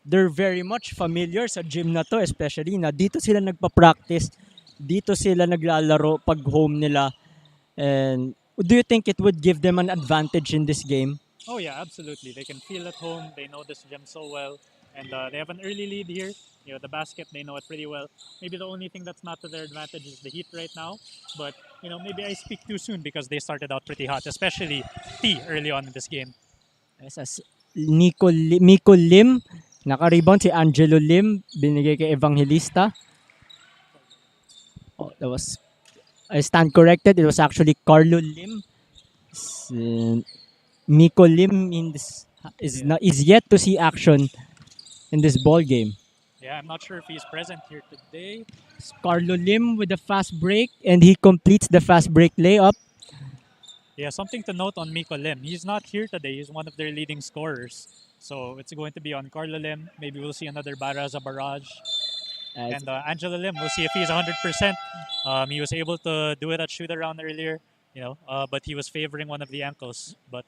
They're very much familiar sa gym na to, especially na dito sila nagpa-practice, dito sila naglalaro pag home nila. And do you think it would give them an advantage in this game? Oh yeah, absolutely. They can feel at home. They know this gym so well, and they have an early lead here. You know, the basket, they know it pretty well. Maybe the only thing that's not to their advantage is the heat right now. But you know, maybe I speak too soon because they started out pretty hot, especially T early on in this game. Yes, as Miko Lim, naka-rebound si Angelo Lim, binigay kay Evangelista. Oh, that was, I stand corrected, it was actually Carlo Lim. Miko Lim in this is yet to see action in this ball game. Yeah, I'm not sure if he's present here today. Carlo Lim with the fast break, and he completes the fast break layup. Yeah, something to note on Miko Lim. He's not here today. He's one of their leading scorers. So it's going to be on Carlo Lim. Maybe we'll see another Baraza barrage. And Angela Lim, we'll see if he's 100%. He was able to do it at shoot around earlier, you know, but he was favoring one of the ankles. But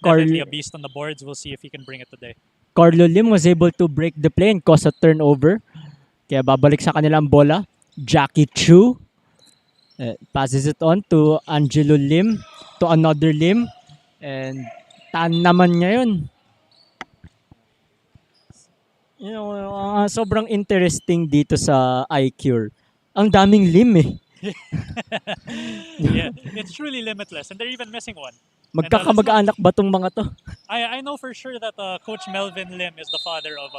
definitely a beast on the boards. We'll see if he can bring it today. Carlo Lim was able to break the play and cause a turnover. Kaya babalik sa kanilang bola. Jackie Chu passes it on to Angelo Lim, to another Lim. And tan naman ngayon. You know, sobrang interesting dito sa iCure. Ang daming Lim eh. Yeah, it's truly limitless. And they're even missing one. Magkakamag-anak ba tong mga to? I know for sure that Coach Melvin Lim is the father of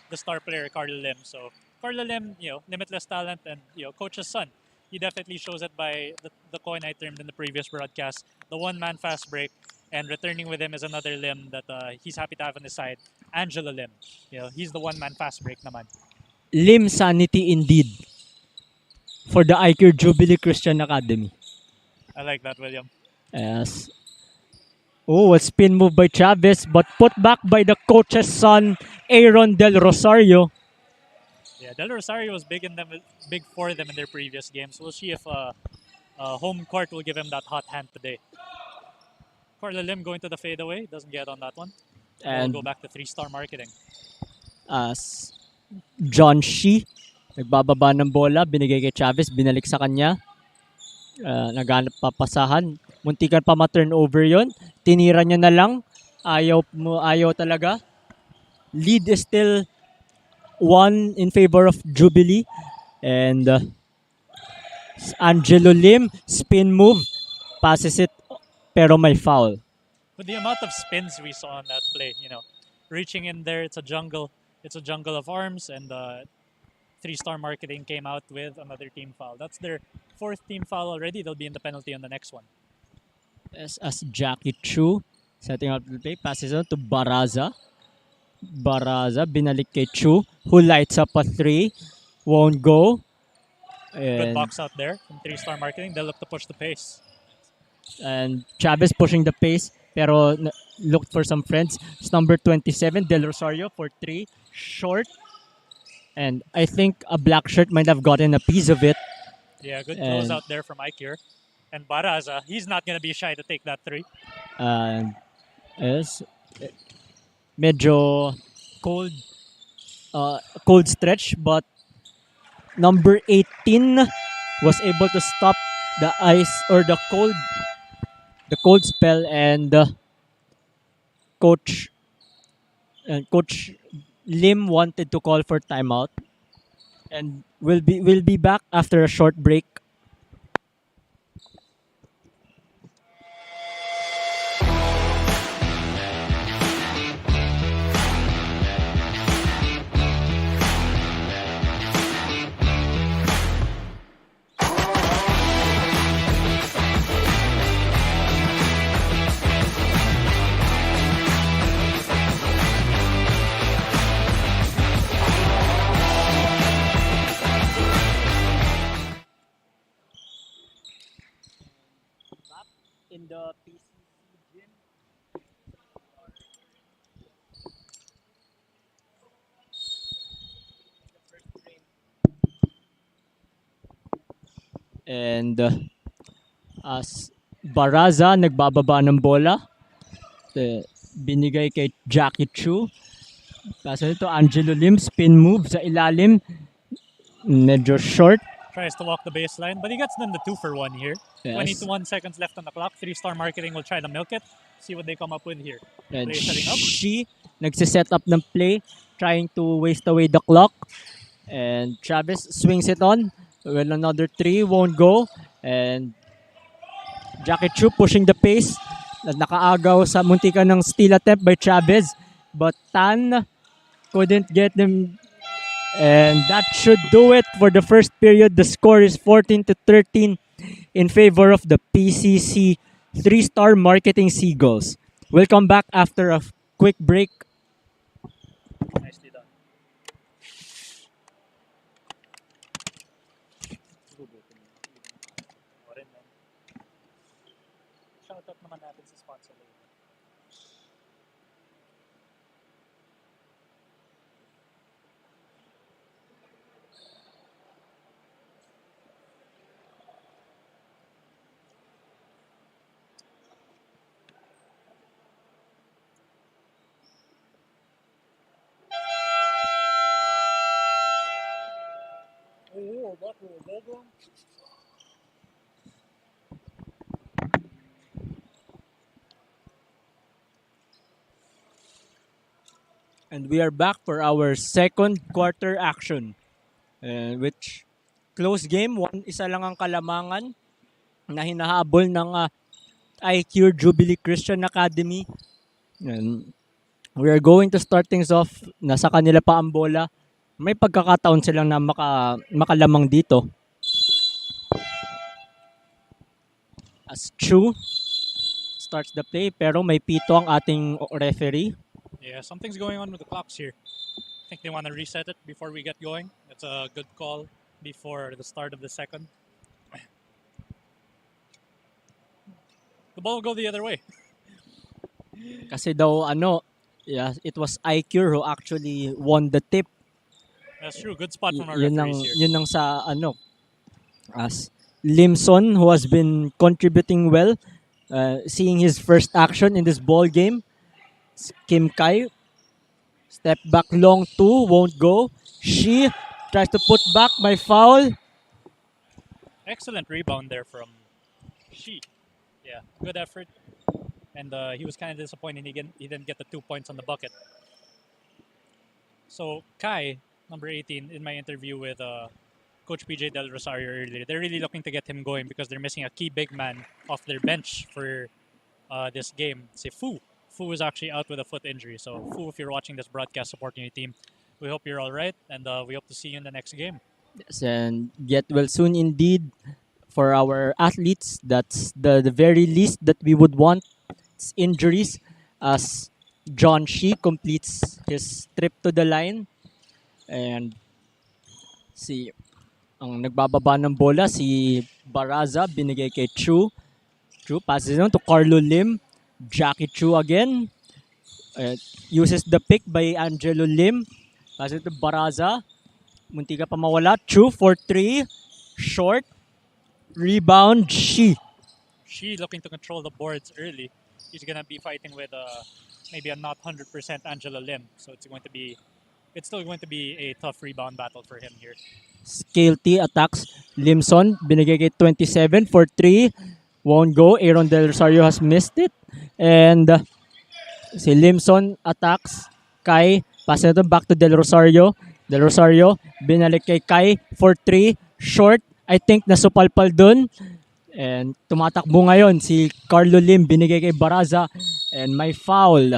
the star player Carlo Lim. So Carlo Lim, you know, limitless talent, and you know, Coach's son. He definitely shows it by the coin I termed in the previous broadcast, the one-man fast break, and returning with him is another Lim that he's happy to have on his side, Angelo Lim. You know, he's the one-man fast break naman. Lim sanity indeed for the iCure Jubilee Christian Academy. I like that, William. Yes. Oh, a spin move by Chavez, but put back by the coach's son, Aaron Del Rosario. Yeah, Del Rosario was big for them in their previous games. We'll see if home court will give him that hot hand today. Carlo Lim going to the fadeaway, doesn't get on that one. And we'll go back to 3-star marketing. As John Shee, nagbababa ng bola, binigay kay Chavez, binalik sa kanya. Naghanap papasahan. Muntikan pa ma-turnover yon. Tinira niya na lang. Ayaw talaga. Lead is still 1 in favor of Jubilee. And Angelo Lim, spin move, passes it, pero may foul. With the amount of spins we saw on that play, you know, reaching in there, it's a jungle of arms, and 3-star marketing came out with another team foul. That's their 4th team foul already. They'll be in the penalty on the next one. As Jackie Chu setting up the play, passes on to Baraza. Baraza, binalik kay Chu, who lights up a 3, won't go. Good box out there from 3-star marketing. They'll look to push the pace. And Chavez pushing the pace, pero looked for some friends. It's number 27, Del Rosario for 3, short. And I think a black shirt might have gotten a piece of it. Yeah, good close out there from iCure. And Baraza, he's not going to be shy to take that 3. Yes, medyo cold stretch, but number 18 was able to stop the ice or the cold spell, and Coach Lim wanted to call for timeout, and we'll be back after a short break. In the PCC gym. And as Baraza nagbababa ng bola, binigay kay Jackie Chu. Kaso ito, Angelo Lim, spin move sa ilalim. Medyo short. Tries to walk the baseline, but he gets them the 2-for-1 here. Yes. 21 seconds left on the clock. 3-star marketing will try to milk it. See what they come up with here. And Play setting up. she nagsiset up ng play, trying to waste away the clock. And Travis swings it on. Well, another 3 won't go. And Jackie Chu pushing the pace. Nakaagaw sa muntikan ng steal attempt by Travis. But Tan couldn't get them. And that should do it for the first period. The score is 14-13 in favor of the PCC 3-star marketing Seagulls. We'll come back after a quick break. Nicely done. Shoutout naman natin sa sponsor. And we are back for our second quarter action. Which close game, isa lang ang kalamangan na hinahabol ng iCure Jubilee Christian Academy. And we are going to start things off. Nasa kanila pa ang bola. May pagkakataon silang na makalamang dito. As Chu starts the play, pero may pito ang ating referee. Yeah, something's going on with the clocks here. I think they want to reset it before we get going. That's a good call before the start of the second. The ball will go the other way. Kasi daw it was iCure who actually won the tip. That's true. Good spot from our Yun referees here. Yun ang sa as Limson, who has been contributing well, seeing his first action in this ball game. Kim Kai, step back long 2, won't go. She tries to put back, my foul. Excellent rebound there from Shi. Yeah, good effort. And he was kind of disappointed he didn't get the 2 points on the bucket. So Kai, number 18, in my interview with Coach PJ Del Rosario earlier, they're really looking to get him going because they're missing a key big man off their bench for this game. Say Fu. Fu is actually out with a foot injury. So Fu, if you're watching this broadcast supporting your team, we hope you're all right, and we hope to see you in the next game. Yes, and get well soon indeed for our athletes. That's the very least that we would want. It's injuries, as John Shi completes his trip to the line. And ang nagbababa ng bola, si Baraza, binigay kay Chu. Chu passes on to Carlo Lim. Jackie Chu again. Uses the pick by Angelo Lim. Passes to Baraza. Munti ka pa mawala. Chu for 3. Short. Rebound, Shi. Shi looking to control the boards early. He's going to be fighting with maybe a not 100% Angelo Lim. So it's still going to be a tough rebound battle for him here. Scale T attacks Limson. Binigay kay 27 for 3. Won't go. Aaron Del Rosario has missed it. And si Limson attacks Kai. Pass ito back to Del Rosario. Del Rosario binalik kay Kai for 3. Short. I think nasupalpal dun. And tumatakbo ngayon si Carlo Lim. Binigay kay Baraza. And may foul.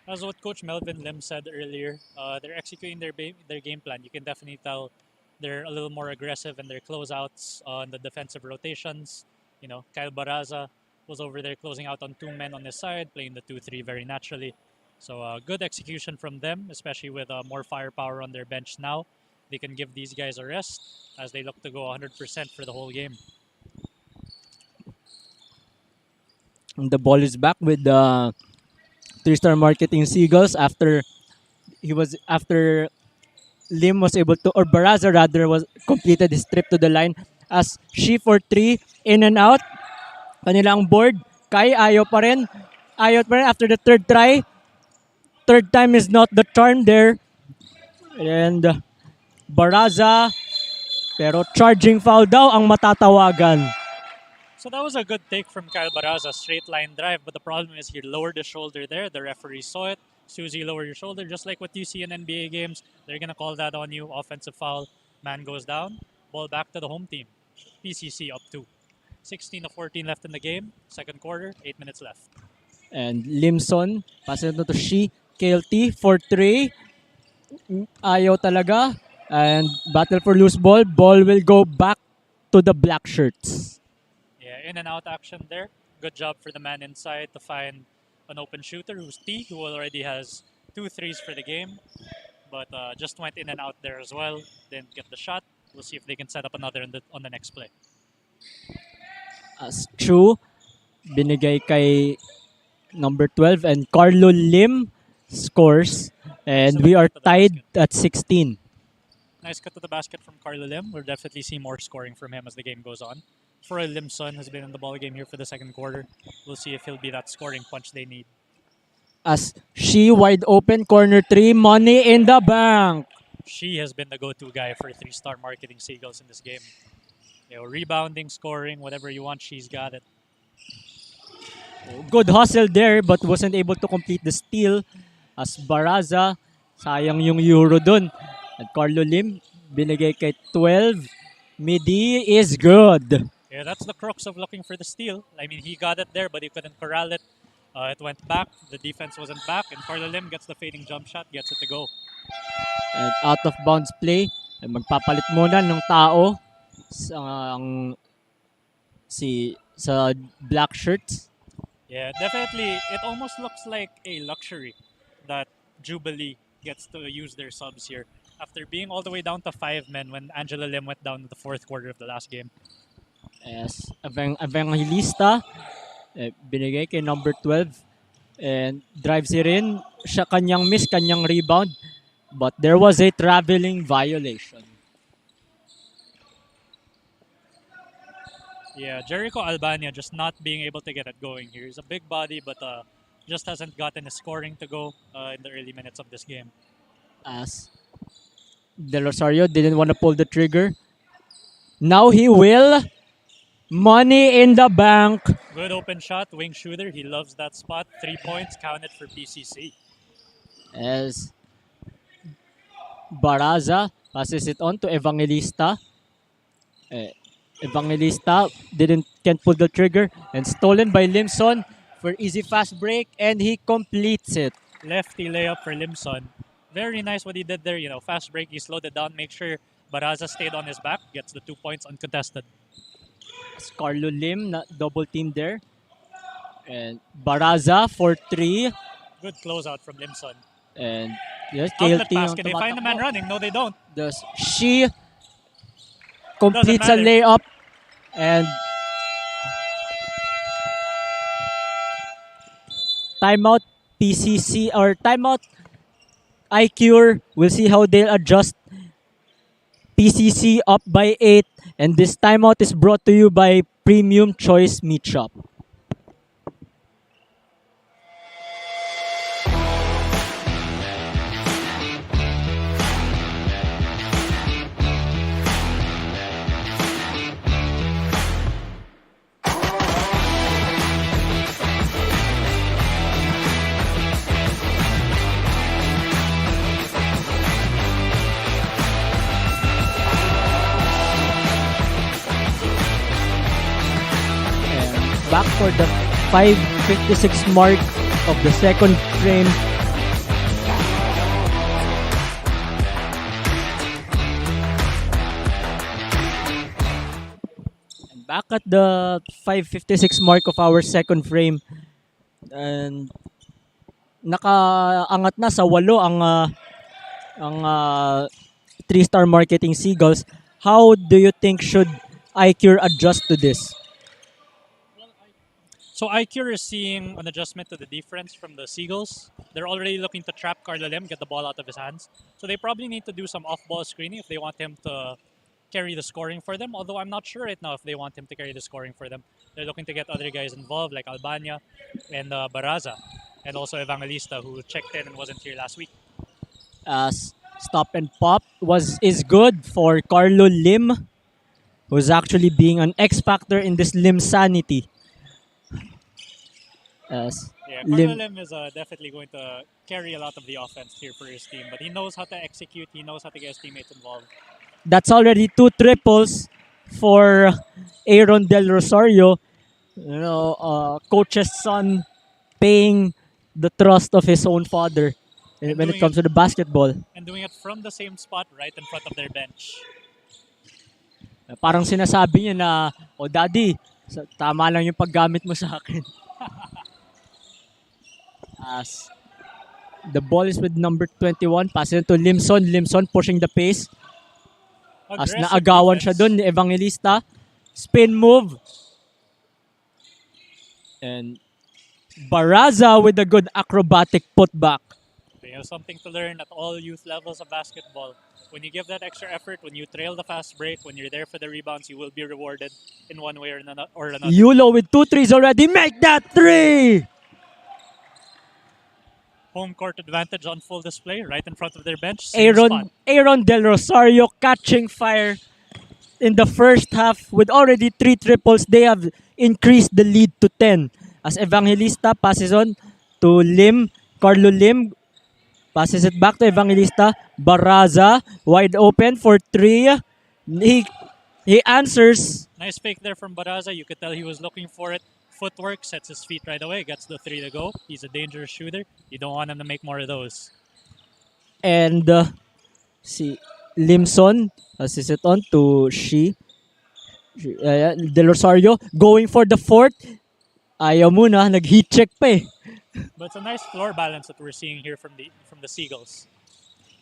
As what Coach Melvin Lim said earlier, they're executing their game plan. You can definitely tell they're a little more aggressive in their closeouts on the defensive rotations. You know, Kyle Baraza was over there closing out on 2 men on his side, playing the 2-3 very naturally. So good execution from them, especially with more firepower on their bench now. They can give these guys a rest as they look to go 100% for the whole game. And the ball is back with the 3-star marketing Seagulls after Lim was able to, or Baraza rather, was completed his trip to the line as Shi for 3, in and out. Kanilang board. Kai, ayaw pa rin after the third try. third time is not the charm there. And Baraza, pero charging foul daw ang matatawagan. So that was a good take from Kyle Baraza, straight line drive, but the problem is he lowered his shoulder there. The referee saw it. As soon as you lower your shoulder, just like what you see in NBA games, they're going to call that on you. Offensive foul, man goes down, ball back to the home team. PCC up 2. 16-14 left in the game, second quarter, 8 minutes left. And Limson, passes na to Shi, KLT, 4-3. Ayaw talaga. And battle for loose ball. Ball will go back to the black shirts. Yeah, in and out action there. Good job for the man inside to find an open shooter who's T, who already has 2 threes for the game. But just went in and out there as well. Didn't get the shot. We'll see if they can set up another on the next play. As Chu, binigay kay number 12. And Carlo Lim scores. And we are tied at 16. Nice cut to the basket from Carlo Lim. We'll definitely see more scoring from him as the game goes on. Troy Limson has been in the ball game here for the second quarter. We'll see if he'll be that scoring punch they need. As Shi wide open, corner 3, money in the bank. She has been the go-to guy for 3-star marketing Seagulls in this game. Rebounding, scoring, whatever you want, she's got it. Good hustle there but wasn't able to complete the steal. As Baraza, sayang yung euro dun. At Carlo Lim, binigay kay 12. Midi is good. Yeah, that's the crux of looking for the steal. I mean, he got it there, but he couldn't corral it. It went back. The defense wasn't back. And Carlo Lim gets the fading jump shot, gets it to go. And out of bounds play. Magpapalit muna ng tao sa black shirts. Yeah, definitely. It almost looks like a luxury that Jubilee gets to use their subs here. After being all the way down to 5 men when Angela Lim went down in the fourth quarter of the last game. Yes, Evangelista, binigay kay number 12. And drives it in. Siya kanyang miss, kanyang rebound. But there was a traveling violation. Yeah, Jericho Albania just not being able to get it going here. He's a big body, but just hasn't gotten his scoring to go in the early minutes of this game. As Del Rosario didn't want to pull the trigger. Now he will. Money in the bank. Good open shot, wing shooter. He loves that spot. 3 points counted for PCC. As Baraza passes it on to Evangelista. Evangelista can't pull the trigger and stolen by Limson for easy fast break and he completes it. Lefty layup for Limson. Very nice what he did there. Fast break. He slowed it down. Make sure Baraza stayed on his back. Gets the 2 points uncontested. Carlo Lim double team there. And Baraza for 3. Good closeout from Limson. And yes, Outlet basket. They find the man running. No, they don't. She completes a layup and timeout PCC or timeout iCure. We'll see how they'll adjust. PCC up by 8 and this timeout is brought to you by Premium Choice Meatshop. Back for the 5:56 mark of the second frame. And back at the 5:56 mark of our second frame. And nakaangat na sa 8 ang 3-star marketing Seagulls. How do you think should iCure adjust to this? So iCure is seeing an adjustment to the defense from the Seagulls. They're already looking to trap Carlo Lim, get the ball out of his hands. So they probably need to do some off-ball screening if they want him to carry the scoring for them. Although I'm not sure right now if they want him to carry the scoring for them. They're looking to get other guys involved like Albania and Baraza. and also Evangelista, who checked in and wasn't here last week. Stop and pop is good for Carlo Lim, who's actually being an X factor in this Lim sanity. As Yeah, Carlo Lim is definitely going to carry a lot of the offense here for his team, but he knows how to execute. He knows how to get his teammates involved. That's already 2 triples for Aaron Del Rosario. You know, coach's son paying the trust of his own father when it comes to the basketball. And doing it from the same spot right in front of their bench. Parang sinasabi niya na, oh daddy, tama lang yung paggamit mo sa akin. As the ball is with number 21, passing to Limson. Limson pushing the pace. As naagawan siya dun ni Evangelista. Spin move. And Baraza with a good acrobatic putback. You know, something to learn at all youth levels of basketball. When you give that extra effort, when you trail the fast break, when you're there for the rebounds, you will be rewarded in one way or another. Yulo with 2 threes already. Make that 3! Home court advantage on full display right in front of their bench. Aaron Del Rosario catching fire in the first half with already 3 triples. They have increased the lead to 10. As Evangelista passes on to Lim. Carlo Lim passes it back to Evangelista. Baraza wide open for 3. He answers. Nice fake there from Baraza. You could tell he was looking for it. Footwork, sets his feet right away, gets the 3 to go. He's a dangerous shooter. You don't want him to make more of those. And si Limson passes it on to Del Rosario going for the 4th. Ayaw muna, nag-heat check pa eh. But it's a nice floor balance that we're seeing here from the Seagulls.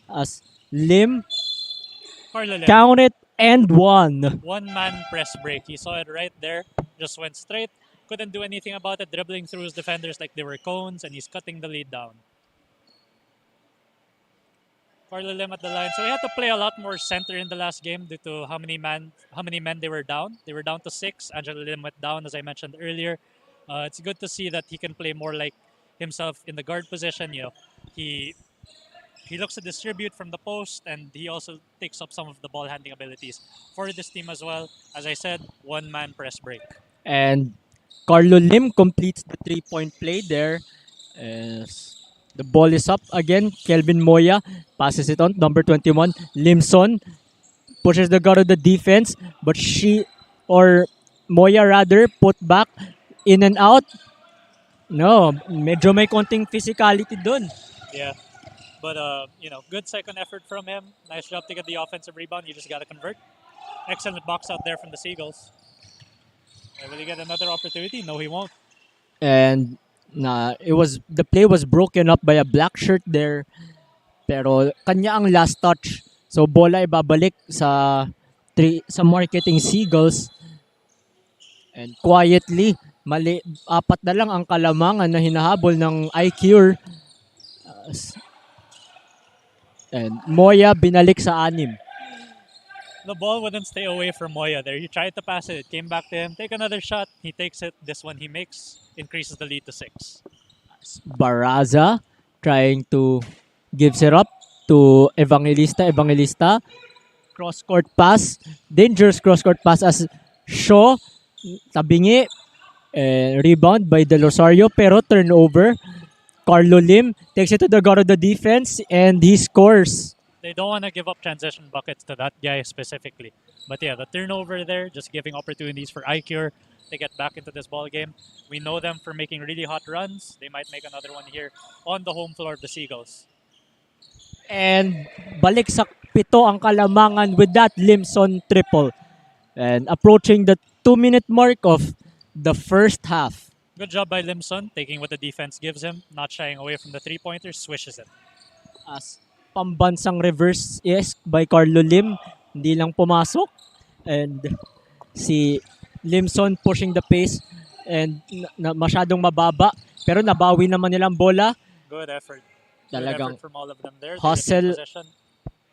As Lim, Carlo Lim, count it and 1. One-man press break. He saw it right there. Just went straight. Couldn't do anything about it, dribbling through his defenders like they were cones, and he's cutting the lead down. Carlo Lim at the line. So he had to play a lot more center in the last game due to how many men they were down. They were down to 6. Angelo Lim went down, as I mentioned earlier. It's good to see that he can play more like himself in the guard position. You know, he looks to distribute from the post, and he also takes up some of the ball handling abilities for this team as well. As I said, one-man press break. And Carlo Lim completes the 3-point play there. As the ball is up again. Kelvin Moya passes it on. Number 21, Limson pushes the guard of the defense, but Moya rather, put back, in and out. No, medyo may konting physicality dun. Yeah. But, good second effort from him. Nice job to get the offensive rebound. You just got to convert. Excellent box out there from the Seagulls. Will he get another opportunity? No, he won't. And the play was broken up by a black shirt there. Pero kanya ang last touch. So bola ibabalik sa marketing Seagulls. And quietly, 4 na lang ang kalamangan na hinahabol ng iCure. And Moya binalik sa 6. The ball wouldn't stay away from Moya there. He tried to pass it. It came back to him. Take another shot. He takes it. This one he makes. Increases the lead to 6. Baraza trying to gives it up to Evangelista. Evangelista. Cross-court pass. Dangerous cross-court pass as Shaw. Tabingi. Rebound by Del Rosario. Pero turnover. Carlo Lim takes it to the guard of the defense and he scores. They don't want to give up transition buckets to that guy specifically. But yeah, the turnover there, just giving opportunities for iCure to get back into this ball game. We know them for making really hot runs. They might make another one here on the home floor of the Seagulls. And balik sa 7 ang kalamangan with that Limson triple. And approaching the 2-minute mark of the first half. Good job by Limson, taking what the defense gives him, not shying away from the 3-pointer, swishes it. As pambansang reverse by Carlo Lim, hindi lang pumasok. And si Limson pushing the pace and masyadong mababa. Pero nabawi naman nilang bola. Good effort. Talagang Good effort from all of them there. hustle.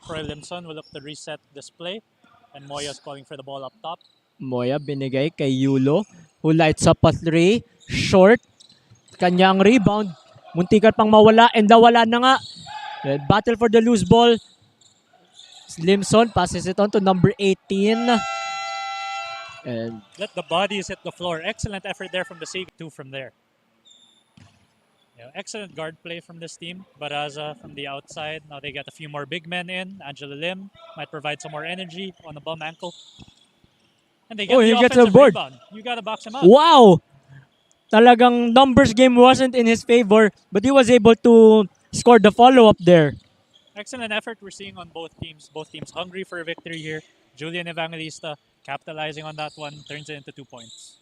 Troy Limson will look to reset this play. And Moya's calling for the ball up top. Moya binigay kay Yulo, who lights up a 3. Short. Kanyang rebound. Muntikan pang mawala and nawala na nga. Battle for the loose ball. Slimson passes it on to number 18. And let the bodies hit the floor. Excellent effort there from the Seagulls. 2 from there. Yeah, excellent guard play from this team. Baraza from the outside. Now they get a few more big men in. Angela Lim might provide some more energy on the bum ankle. And they get the offensive rebound. You gotta box him out. Wow! Talagang numbers game wasn't in his favor, but he was able to score the follow-up there. Excellent effort we're seeing on both teams. Both teams hungry for a victory here. Julian Evangelista capitalizing on that one, turns it into 2 points.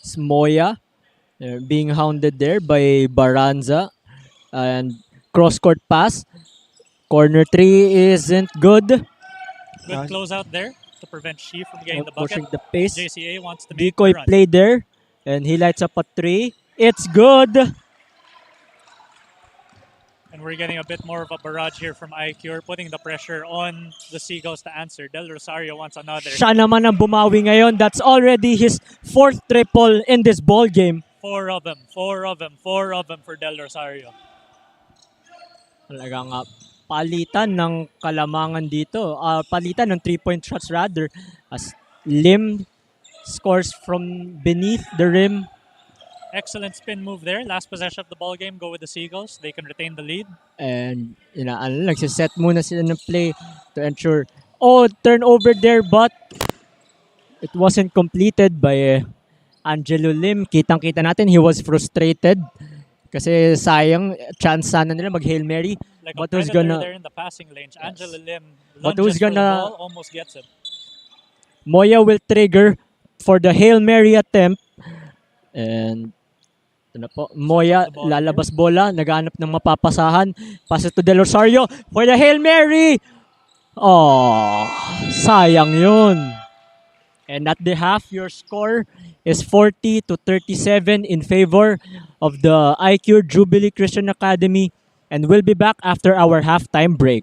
Smoya being hounded there by Baranza. And cross-court pass. Corner 3 isn't good. Good closeout there to prevent Shi from getting the bucket. Pushing the pace. JCA wants to make Decoy the run. play there. And he lights up a 3. It's good. And we're getting a bit more of a barrage here from iCure, putting the pressure on the Seagulls to answer. Del Rosario wants another. Siya naman ang bumawi ngayon. That's already his 4th triple in this ball game. 4 of them for Del Rosario. Talagang palitan ng kalamangan dito. Palitan ng 3-point shots rather. As Lim scores from beneath the rim. Excellent spin move there. Last possession of the ball game. Go with the Seagulls. They can retain the lead. And nagsiset muna sila ng play to ensure. Turnover there but it wasn't completed by Angelo Lim. Kitang-kita natin he was frustrated kasi sayang chance sana nila mag-Hail Mary. Like but who's gonna there in the passing lane. Yes. Angelo Lim lunges for the ball, almost gets it. Moya will trigger for the Hail Mary attempt. And ito na po, Moya lalabas bola, naghahanap ng mapapasahan. Pass it to Del Rosario for the Hail Mary. Sayang yun. And at the half, your score is 40-37 in favor of the iCure Jubilee Christian Academy. And we'll be back after our halftime break.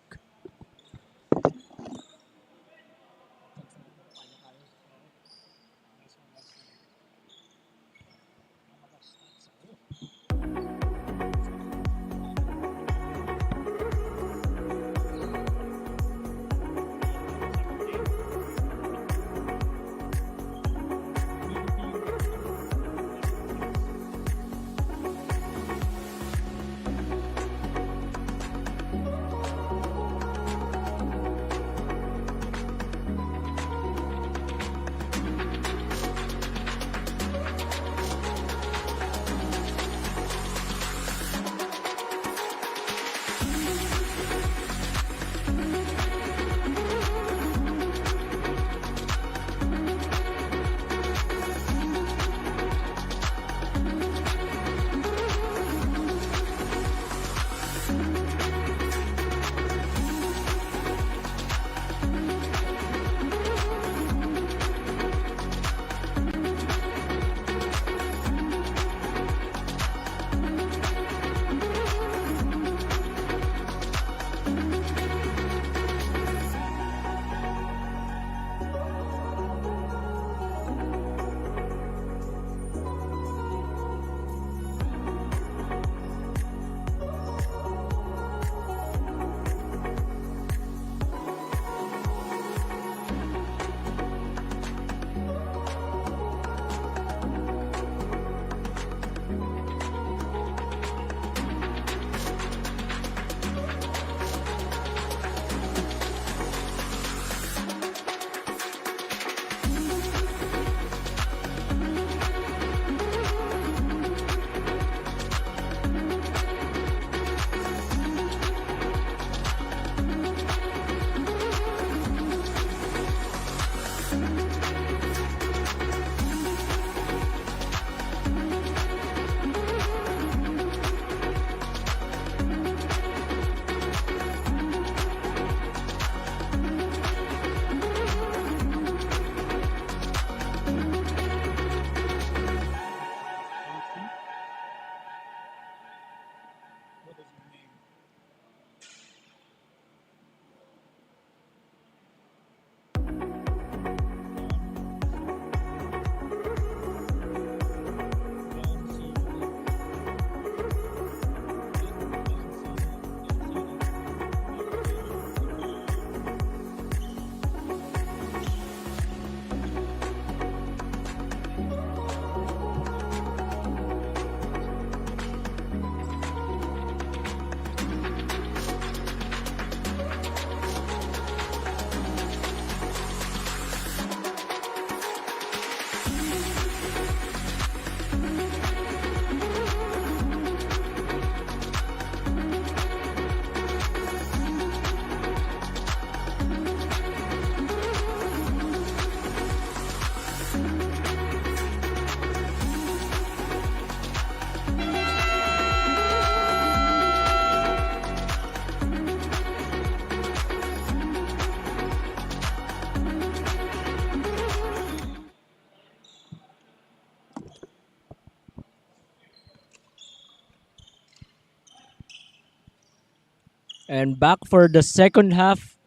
And back for the second half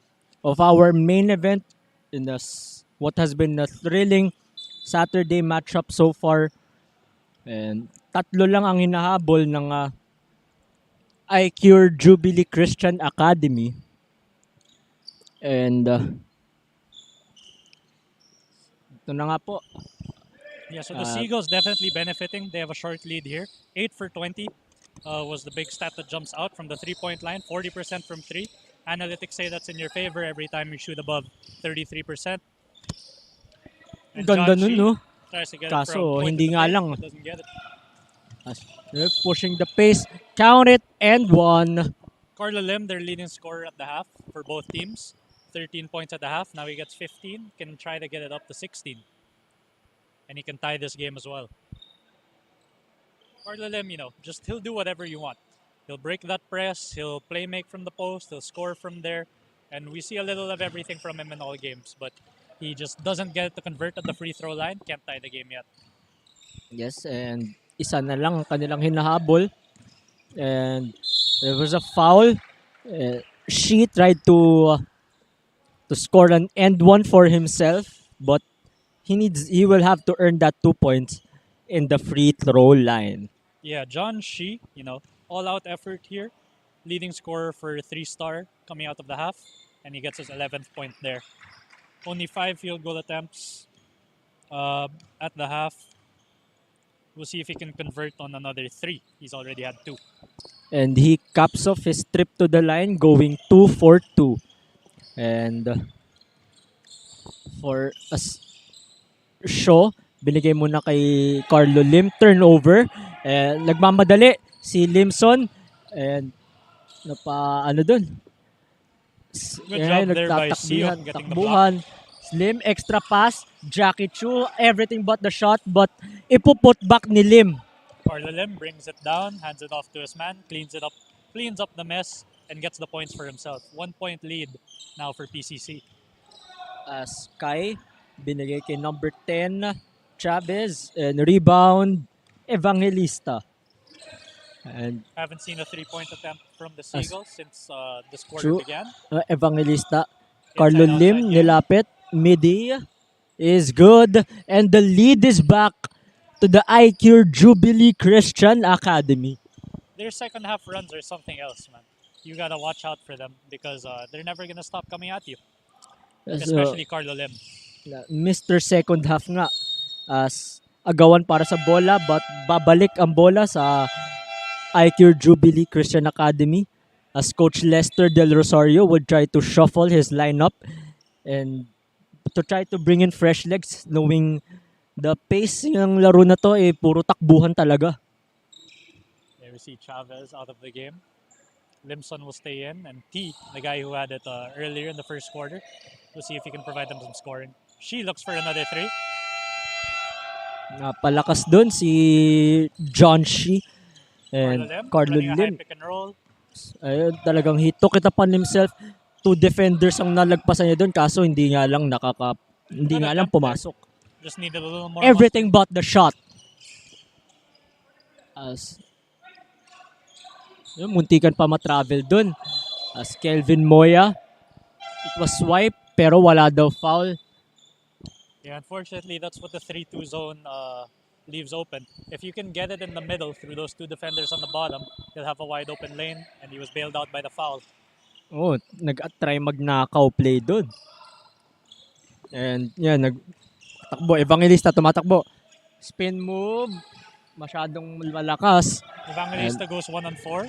of our main event in what has been a thrilling Saturday matchup so far. And tatlo lang ang hinahabol ng iCure Jubilee Christian Academy. And ito na nga po. Yeah, so the Seagulls definitely benefiting. They have a short lead here. 8 for 20 was the big stat that jumps out from the 3-point line. 40% from 3. Analytics say that's in your favor every time you shoot above 33%. And Ganda John nun, Shi no? tries to get it Kaso, from point hindi to the nga paint, lang. but doesn't get it. Pushing the pace. Count it and one. Carla Lim, their leading scorer at the half for both teams. 13 points at the half. Now he gets 15. Can try to get it up to 16. And he can tie this game as well. Carla Lim, just he'll do whatever you want. He'll break that press. He'll play make from the post. He'll score from there. And we see a little of everything from him in all games. But he just doesn't get it to convert at the free throw line. Can't tie the game yet. Yes, and isa na lang ang kanilang hinahabol. And there was a foul. She tried to score an end one for himself, but he will have to earn that 2 points in the free throw line. Yeah, John Shi, all out effort here. Leading scorer for 3-star coming out of the half, and he gets his 11th point there. Only 5 field goal attempts at the half. We'll see if he can convert on another 3. He's already had 2. And he caps off his trip to the line going 2 for 2. And for a show, binigay muna kay Carlo Lim. Turnover. And nagmamadali si Limson. And dun. Good job there by Sio getting the block. Lim, extra pass. Jackie Chu, everything but the shot. But ipuput back ni Lim. Carlo Lim brings it down, hands it off to his man, cleans up the mess, and gets the points for himself. 1 point lead now for PCC. Sky, binigay kay number 10, Chavez, and rebound, Evangelista. And haven't seen a 3-point attempt from the Seagulls since this quarter true. began. Evangelista, Carlo Lim, nilapit, midi is good, and the lead is back to the iCure Jubilee Christian Academy. Their second half runs are something else, man. You gotta watch out for them because they're never gonna stop coming at you. Especially Carlo Lim. Mr. Second Half nga as agawan para sa bola, but babalik ang bola sa iCure Jubilee Christian Academy as Coach Lester Del Rosario would try to shuffle his lineup and to try to bring in fresh legs, knowing the pace ng laro na to puro takbuhan talaga. There we see Chavez out of the game. Limson will stay in, and T, the guy who had it earlier in the first quarter, we'll see if he can provide them some scoring. She looks for another 3. Napalakas dun si John Shi and Carlo Lim. Pick and roll. Ayun, talagang he took it upon himself. 2 defenders ang nalagpasan niya dun, kaso hindi nga lang pumasok. Just needed a little more. Everything but the shot. Muntikan pa ma-travel dun. As Kelvin Moya, it was swipe pero wala daw foul. Yeah, unfortunately, that's what the 3-2 zone leaves open. If you can get it in the middle through those 2 defenders on the bottom, you'll have a wide open lane, and he was bailed out by the foul. Oh, nag-try magnakaw play dun. And takbo, Evangelista tumatakbo. Spin move, masyadong malakas. Evangelista goes 1-on-4.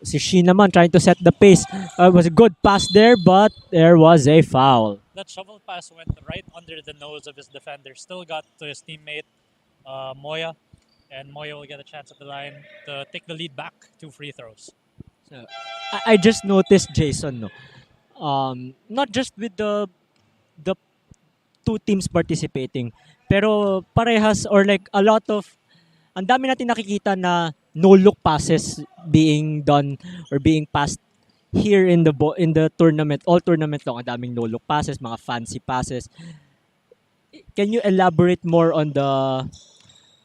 Si Shi naman trying to set the pace. It was a good pass there, but there was a foul. That shovel pass went right under the nose of his defender. Still got to his teammate, Moya. And Moya will get a chance at the line to take the lead back. 2 free throws. So, I just noticed, Jason, not just with the 2 teams participating, pero parehas or like a lot of, ang dami natin nakikita na no-look passes being done or being passed here in the tournament. All tournament long, ang daming no-look passes, mga fancy passes. Can you elaborate more on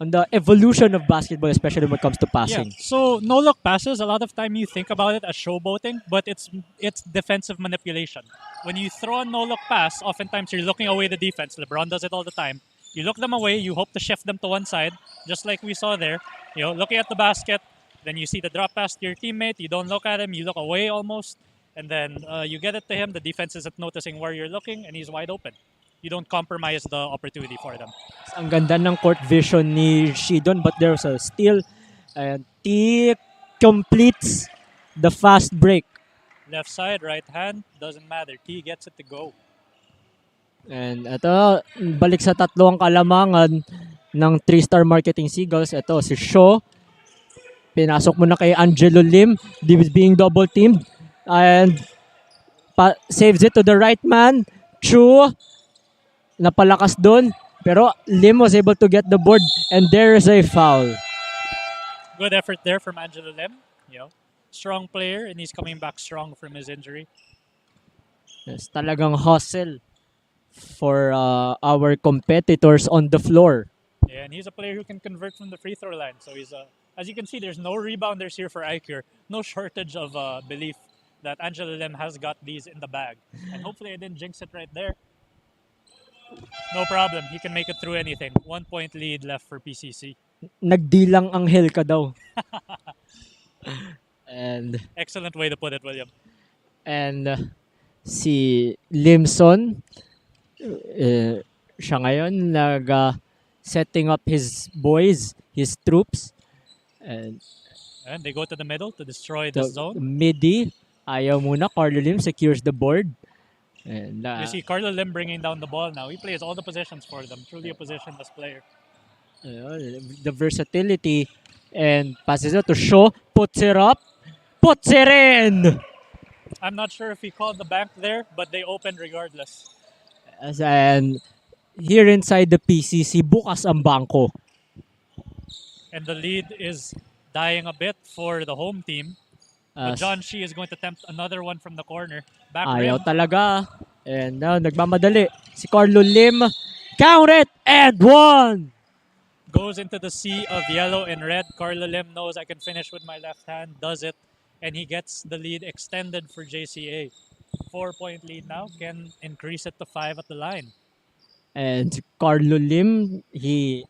on the evolution of basketball, especially when it comes to Yeah. passing. So no look passes. A lot of time you think about it as showboating, but it's defensive manipulation. When you throw a no look pass, oftentimes you're looking away the defense. LeBron does it all the time. You look them away. You hope to shift them to one side, just like we saw there. You know, looking at the basket. Then you see the drop pass to your teammate. You don't look at him. You look away almost, and then you get it to him. The defense isn't noticing where you're looking, and he's wide open. You don't compromise the opportunity for them. Ang ganda ng court vision ni Shidon, but there's a steal. And T completes the fast break. Left side, right hand, doesn't matter. T gets it to go. And ito, balik sa tatlo ang kalamangan ng 3-star marketing Seagulls. Ito, si Shaw. Pinasok mo na kay Angelo Lim. Being double teamed. And saves it to the right man. Chu. Napalakas doon. Pero Lim was able to get the board. And there is a foul. Good effort there from Angelo Lim. You know, strong player, and he's coming back strong from his injury. Yes, talagang hustle for our competitors on the floor. Yeah, and he's a player who can convert from the free throw line. So he's as you can see, there's no rebounders here for iCure. No shortage of belief that Angelo Lim has got these in the bag. And hopefully I didn't jinx it right there. No problem. He can make it through anything. 1 point lead left for PCC. Nagdilang anghel ka daw. And excellent way to put it, William. And si Limson, siya ngayon setting up his boys, his troops. And they go to the middle to destroy the zone. Midi, ayaw muna. Carlo Lim secures the board. And you see Carlo Lim bringing down the ball now. He plays all the positions for them. Truly a positionless player. The versatility, and passes it to Shaw, puts it up, puts it in. I'm not sure if he called the bank there, but they opened regardless. And here inside the PCC, bukas ang bangko. And the lead is dying a bit for the home team. But John Shi is going to attempt another one from the corner. Back ayaw rim. talaga. And now, nagmamadali. Si Carlo Lim, count it, and one! Goes into the sea of yellow and red. Carlo Lim knows I can finish with my left hand, does it, and he gets the lead extended for JCA. 4 point lead now, can increase it to 5 at the line. And Carlo Lim, he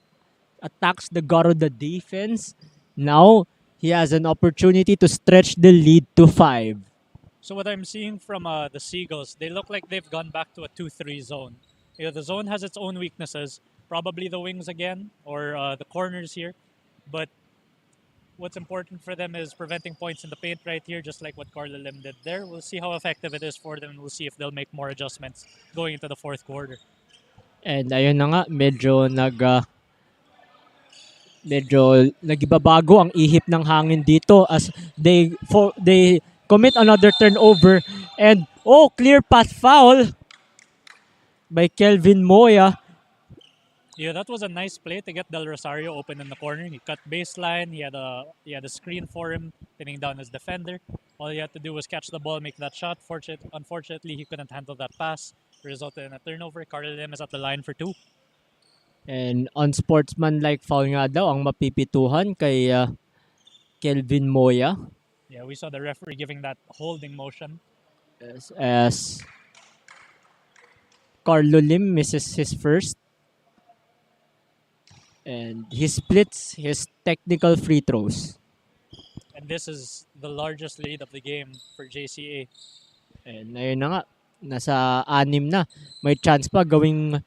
attacks the Garuda defense. Now, he has an opportunity to stretch the lead to 5. So what I'm seeing from the Seagulls, they look like they've gone back to a 2-3 zone. You know, the zone has its own weaknesses. Probably the wings again, or the corners here. But what's important for them is preventing points in the paint right here, just like what Carlo Lim did there. We'll see how effective it is for them. We'll see if they'll make more adjustments going into the fourth quarter. And ayun na nga, medyo nagibabago ang ihip ng hangin dito as they commit another turnover, and clear path foul by Kelvin Moya. Yeah, that was a nice play to get Del Rosario open in the corner. He cut baseline. He had a screen for him, pinning down his defender. All he had to do was catch the ball, make that shot. Unfortunately, he couldn't handle that pass. Resulted in a turnover. Carlo Lim is at the line for 2. And unsportsmanlike foul nga daw ang mapipituhan kay Kelvin Moya. Yeah, we saw the referee giving that holding motion. As Carlo Lim misses his first. And he splits his technical free throws. And this is the largest lead of the game for JCA. And ayun na nga, nasa 6 na. May chance pa gawing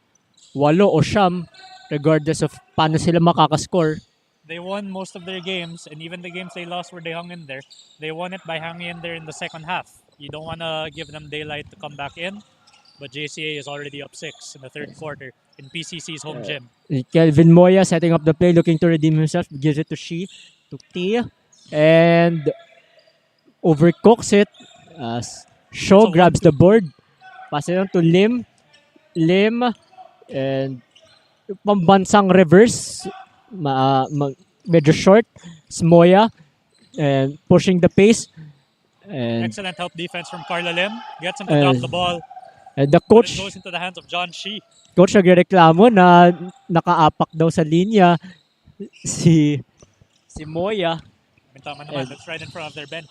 8 o 9 regardless of paano sila makakascore. They won most of their games, and even the games they lost where they hung in there, they won it by hanging in there in the second half. You don't want to give them daylight to come back in, but JCA is already up 6 in the third quarter in PCC's home gym. Kelvin Moya setting up the play, looking to redeem himself, gives it to T, and overcooks it as Shaw grabs the board, passes it on to Lim, and pambansang reverse, medyo short, Moya, and pushing the pace. And excellent help defense from Carlo Lim. Gets him to drop the ball. And the coach goes into the hands of John Shi. Coach nagreklamo na nakaapak daw sa linya. si Moya. Tama naman, that's right in front of their bench.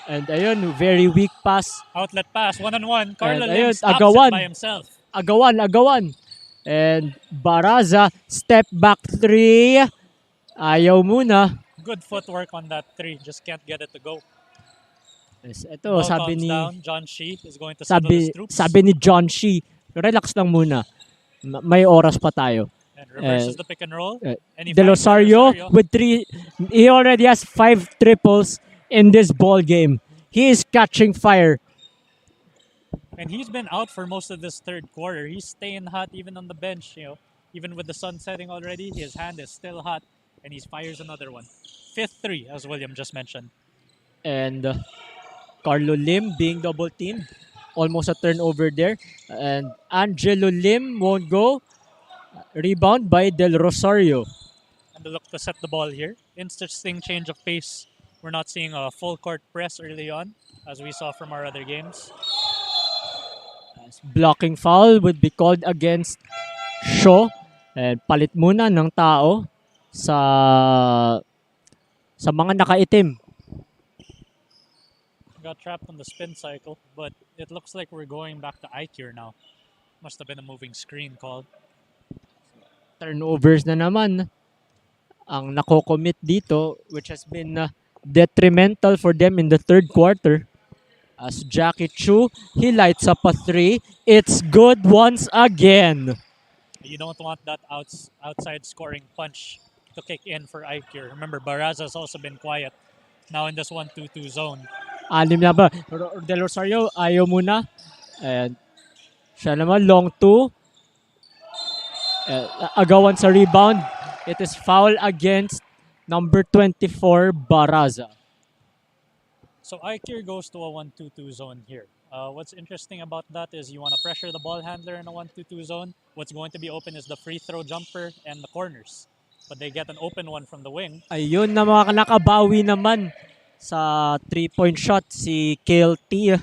And ayun, very weak pass. Outlet pass, one-on-one. Carlo And Lim ayun, stops agawan. it by himself. Agawan. And Baraza, step back 3. Ayaw muna. Good footwork on that 3, just can't get it to go. Yes, ito, Ball sabi comes ni down, John Shi is going to settle his troops. sabi ni John Shi, relax lang muna. May oras pa tayo. And reverses the pick and roll. And he De finds Rosario with 3. He already has 5 triples in this ball game. He is catching fire. And he's been out for most of this third quarter. He's staying hot even on the bench. Even with the sun setting already, his hand is still hot. And he fires another one. 5th 3, as William just mentioned. And Carlo Lim being double teamed. Almost a turnover there. And Angelo Lim won't go. Rebound by Del Rosario. And they look to set the ball here. Interesting change of pace. We're not seeing a full court press early on, as we saw from our other games. Blocking foul would be called against Shaw. And palit muna ng tao sa mga nakaitim. Got trapped on the spin cycle, but it looks like we're going back to iCure now. Must have been a moving screen called. Turnovers na naman ang nako-commit dito, which has been detrimental for them in the third quarter. As Jackie Chu, he lights up a 3. It's good once again. You don't want that outside scoring punch to kick in for iCure. Remember, Baraza has also been quiet now in this 1-2-2 zone. Anim na ba? Del Rosario, ayaw muna. And siya naman, long 2. Agawan sa rebound. It is foul against number 24, Baraza. So iCure goes to a 1-2-2 zone here. What's interesting about that is you want to pressure the ball handler in a 1-2-2 zone. What's going to be open is the free throw jumper and the corners. But they get an open one from the wing. Ayun na mga nakabawi naman sa 3-point shot si KLT.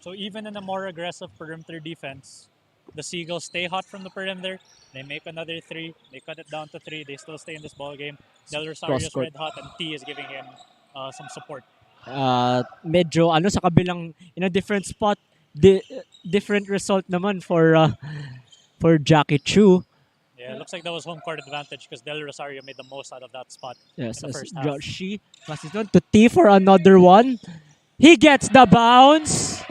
So even in a more aggressive perimeter defense, the Seagulls stay hot from the perimeter. They make another 3. They cut it down to 3. They still stay in this ball game. Del Rosario is red hot and T is giving him some support. Medyo sa kabilang in a different spot, different result naman for Jackie Chu. Yeah, it looks like that was home court advantage because Del Rosario made the most out of that spot in the first half. Joshi passes on to T for another one. He gets the bounce.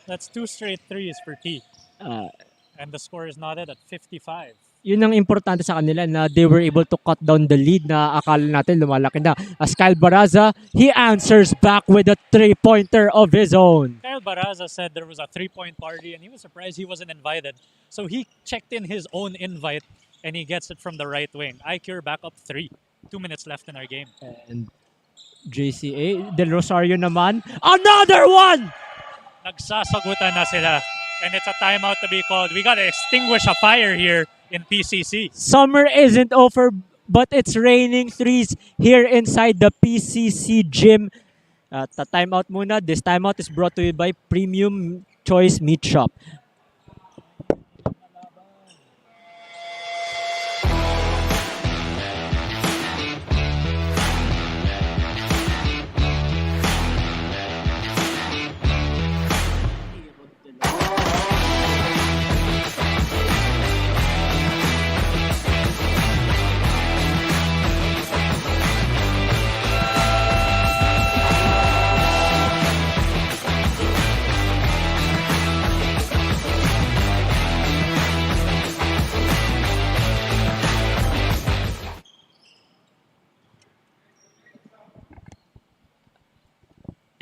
That's 2 straight 3s for T. And the score is knotted at 55. Yun ang importante sa kanila na they were able to cut down the lead na akala natin lumalaki na. As Kyle Baraza, he answers back with a 3-pointer of his own. Kyle Baraza said there was a 3-point party and he was surprised he wasn't invited. So he checked in his own invite and he gets it from the right wing. iCure back up 3. 2 minutes left in our game. And JCA, Del Rosario naman, another one! Nagsasagutan na sila. And it's a timeout to be called. We got to extinguish a fire here in PCC. Summer isn't over, but it's raining threes here inside the PCC gym. Timeout muna. This timeout is brought to you by Premium Choice Meatshop.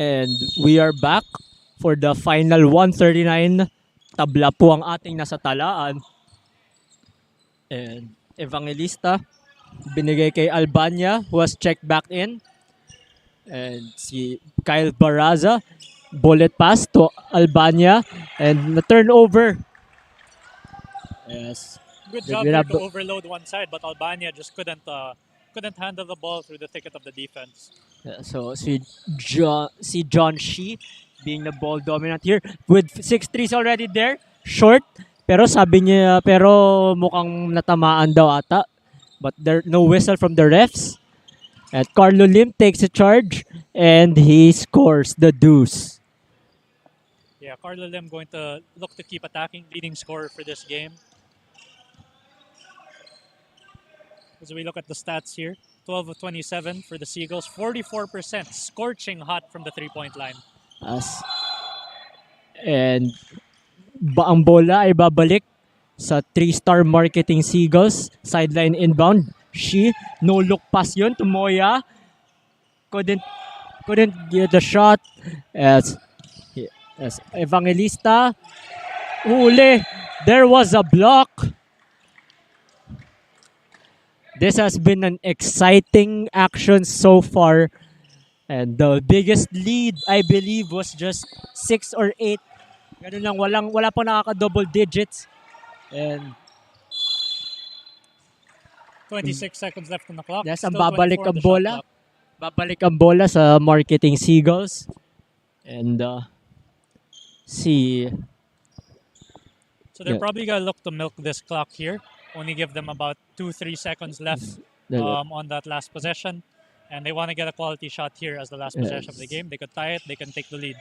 And we are back for the final 139. Tabla po ang ating nasa talaan. And Evangelista, binigay kay Albania, who was checked back in. And si Kyle Baraza, bullet pass to Albania. And the turnover. Yes. Good job there to overload one side, but Albania just couldn't handle the ball through the thicket of the defense. So si John Shi being the ball dominant here with 6 threes already there. Short, Pero sabi niya, pero mukhang natamaan daw ata. But there no whistle from the refs. And Carlo Lim takes a charge and he scores the deuce. Yeah, Carlo Lim going to look to keep attacking, leading scorer for this game. As we look at the stats here, 12 of 27 for the Seagulls, 44%, scorching hot from the three-point line. And ang bola ay babalik sa 3-star marketing Seagulls. Sideline inbound. No look pass yun to Moya. Couldn't get the shot. As Evangelista. Huli. There was a block. This has been an exciting action so far. And the biggest lead, I believe, was just 6 or 8. Ganun lang, wala pa nakaka-double digits. And 26 seconds left on the clock. yes, ang Still babalik 24 ang the shot bola. clock. Babalik ang bola sa marketing Seagulls. And see. So they're Yeah. probably going to look to milk this clock here. Only give them about 2-3 seconds left on that last possession. And they want to get a quality shot here as the last possession of the game. They could tie it. They can take the lead.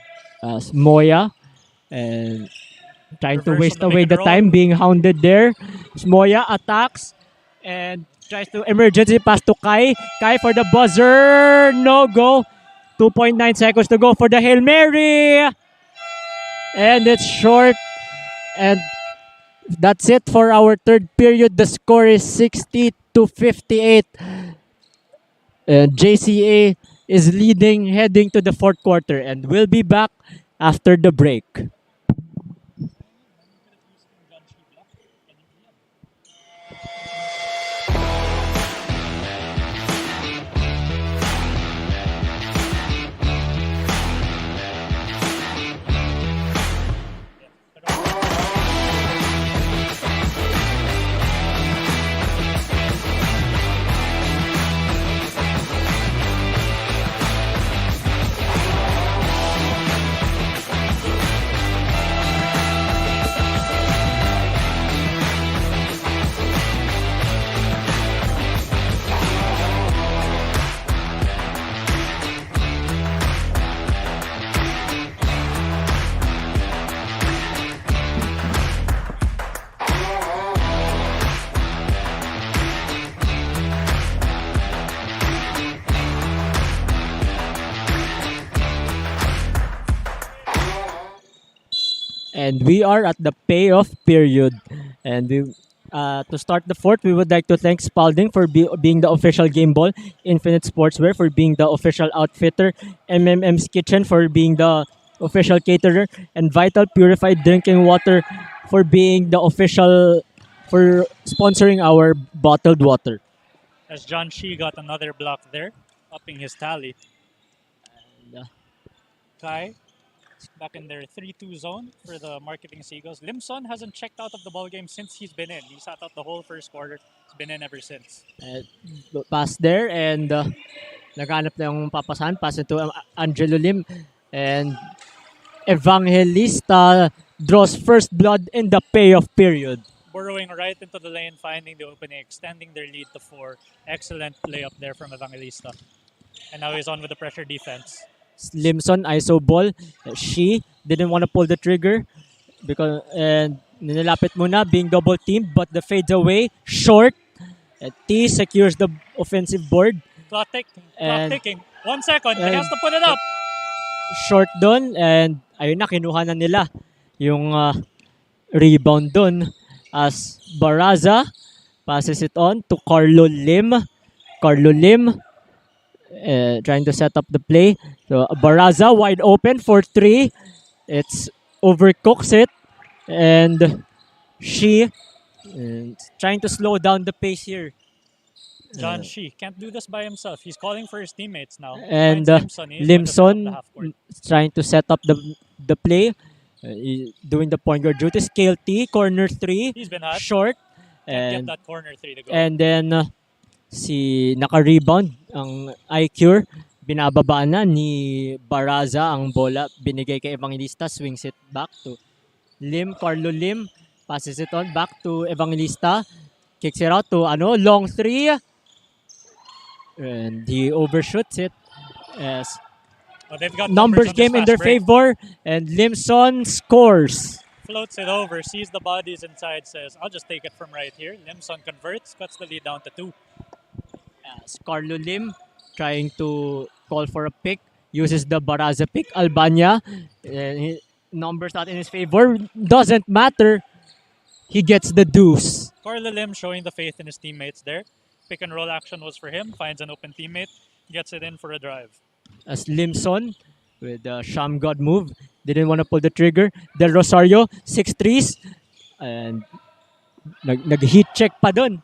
Moya. And trying to Reverse waste on the away pick the and time, roll. being hounded there. Moya attacks and tries to emergency pass to Kai. Kai for the buzzer. No go. 2.9 seconds to go for the Hail Mary. And it's short. And that's it for our third period. The score is 60-58. JCA is leading heading to the fourth quarter. And we'll be back after the break. And we are at the payoff period. And to start the fourth, we would like to thank Spalding for being the official game ball, Infinite Sportswear for being the official outfitter, MMM's Kitchen for being the official caterer, and Vital Purified Drinking Water for being the official, for sponsoring our bottled water. As John Shi got another block there, upping his tally. And, Kai back in their 3-2 zone for the marketing Seagulls. Limson hasn't checked out of the ball game since he's been in. He sat out the whole first quarter. He's been in ever since. Pass there and naghanap na yung papasahan. Pass into Angelo Lim. And Evangelista draws first blood in the payoff period. Burrowing right into the lane, finding the opening, extending their lead to 4. Excellent layup there from Evangelista. And now he's on with the pressure defense. Limson ISO ball. She didn't want to pull the trigger because and nilapit muna being double teamed, but the fades away short. T secures the offensive board. Clock ticking. 1 second. He has to put it up. Short dun and ayun na, kinuha na nila yung rebound dun as Baraza passes it on to Carlo Lim. Trying to set up the play. So Baraza wide open for 3. It's overcooks it. And she trying to slow down the pace here. John Shi can't do this by himself. He's calling for his teammates now. And Limson trying to set up the play. Doing the point guard duties. Scale T, corner 3. He's been hot. Short. Can't get that corner 3 to go. And then si naka-rebound ang iCure. Binababaan na ni Baraza ang bola. Binigay kay Evangelista. Swings it back to Carlo Lim. Passes it on back to Evangelista. Kicks it out to long three. And he overshoots it. As They've got numbers on game this in their fast break. favor. And Limson scores. Floats it over, sees the bodies inside, says, I'll just take it from right here. Limson converts, cuts the lead down to 2. As Carlo Lim trying to call for a pick. Uses the Baraza pick. Albania. Numbers not in his favor. Doesn't matter. He gets the deuce. Carlo Lim showing the faith in his teammates there. Pick and roll action was for him. Finds an open teammate. Gets it in for a drive. As Limson with the Sham God move. Didn't want to pull the trigger. Del Rosario, 6 threes. And nag-heat check pa dun.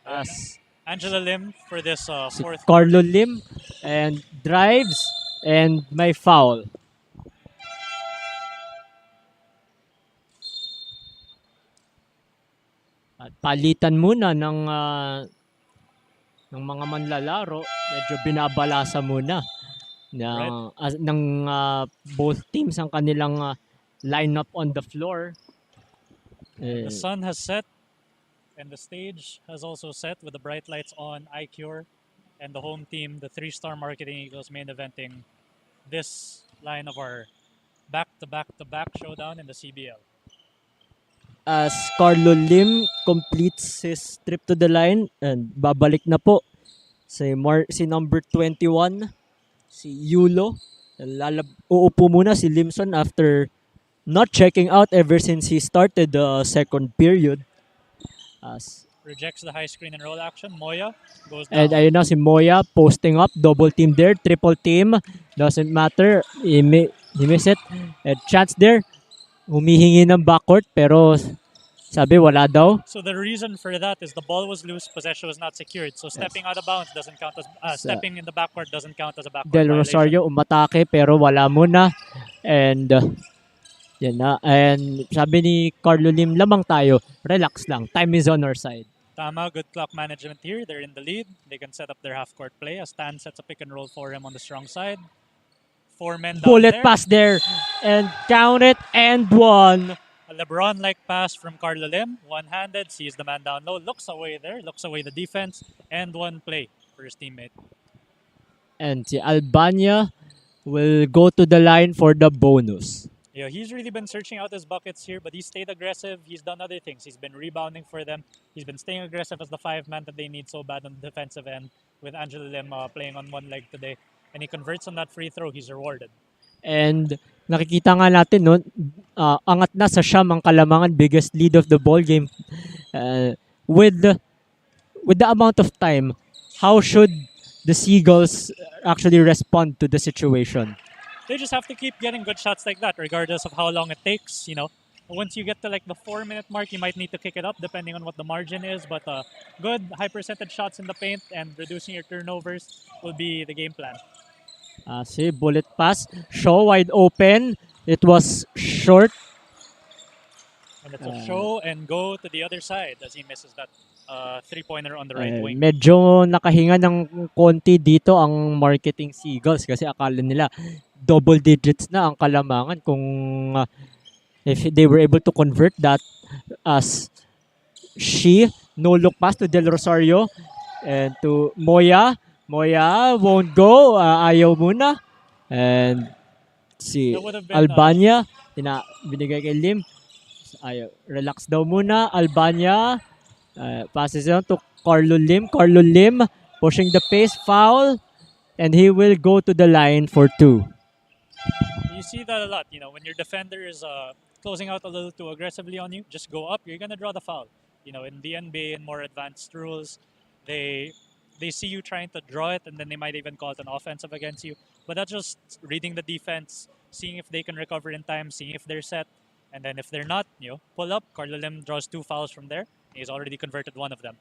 As Angela Lim for this fourth. Carlo Lim and drives and may foul. At palitan muna ng mga manlalaro. Medyo binabalasa muna ng both teams ang kanilang lineup on the floor. The sun has set and the stage has also set with the bright lights on. iCure and the home team, the 3-star Marketing Eagles, main eventing this line of our back-to-back-to-back showdown in the CBL. As Carlo Lim completes his trip to the line and babalik na po si number 21, si Yulo. Uupo muna si Limson after not checking out ever since he started the second period. As rejects the high screen and roll action. Moya goes and down. ayun na si Moya posting up, double team there, triple team, doesn't matter. He miss it. And chance there. Humihingi ng backcourt pero sabi wala daw. So the reason for that is the ball was loose, possession was not secured. So stepping out of bounds doesn't count as stepping in the backcourt doesn't count as a backcourt Del Rosario umatake pero wala muna. And yan na. And sabi ni Carlo Lim, lamang tayo. Relax lang. Time is on our side. Tama, good clock management here. They're in the lead. They can set up their half-court play. As Stan sets a pick and roll for him on the strong side. 4 men down bullet there. pass there. And count it and one. A LeBron-like pass from Carlo Lim. One-handed, sees the man down low. Looks away there. Looks away the defense. And one play for his teammate. And si Albania will go to the line for the bonus. Yeah, he's really been searching out his buckets here, but he's stayed aggressive. He's done other things. He's been rebounding for them. He's been staying aggressive as the 5-man that they need so bad on the defensive end with Angela Lim playing on one leg today. And he converts on that free throw. He's rewarded. And nakikita nga natin, no, angat na sa Siyam ang Kalamangan, biggest lead of the ball game. With the amount of time, how should the Seagulls actually respond to the situation? They just have to keep getting good shots like that, regardless of how long it takes. You know, once you get to like the 4-minute mark, you might need to kick it up, depending on what the margin is. But good high percentage shots in the paint and reducing your turnovers will be the game plan. See, bullet pass, show wide open. It was short. And it's a show and go to the other side as he misses that 3-pointer on the right wing. Medyo nakahinga ng konti dito ang Marketing Seagulls kasi akala nila double digits na ang Kalamangan kung if they were able to convert that. As no look pass to Del Rosario and to Moya won't go, ayaw muna. And si Albania binigay kay Lim, ayaw, relax daw muna. Albania passes it on to Carlo Lim pushing the pace, foul, and he will go to the line for 2. You see that a lot, you know, when your defender is closing out a little too aggressively on you, just go up, you're going to draw the foul. You know, in the NBA and more advanced rules, they see you trying to draw it and then they might even call it an offensive against you. But that's just reading the defense, seeing if they can recover in time, seeing if they're set. And then if they're not, you know, pull up. Carlo Lim draws 2 fouls from there. He's already converted one of them.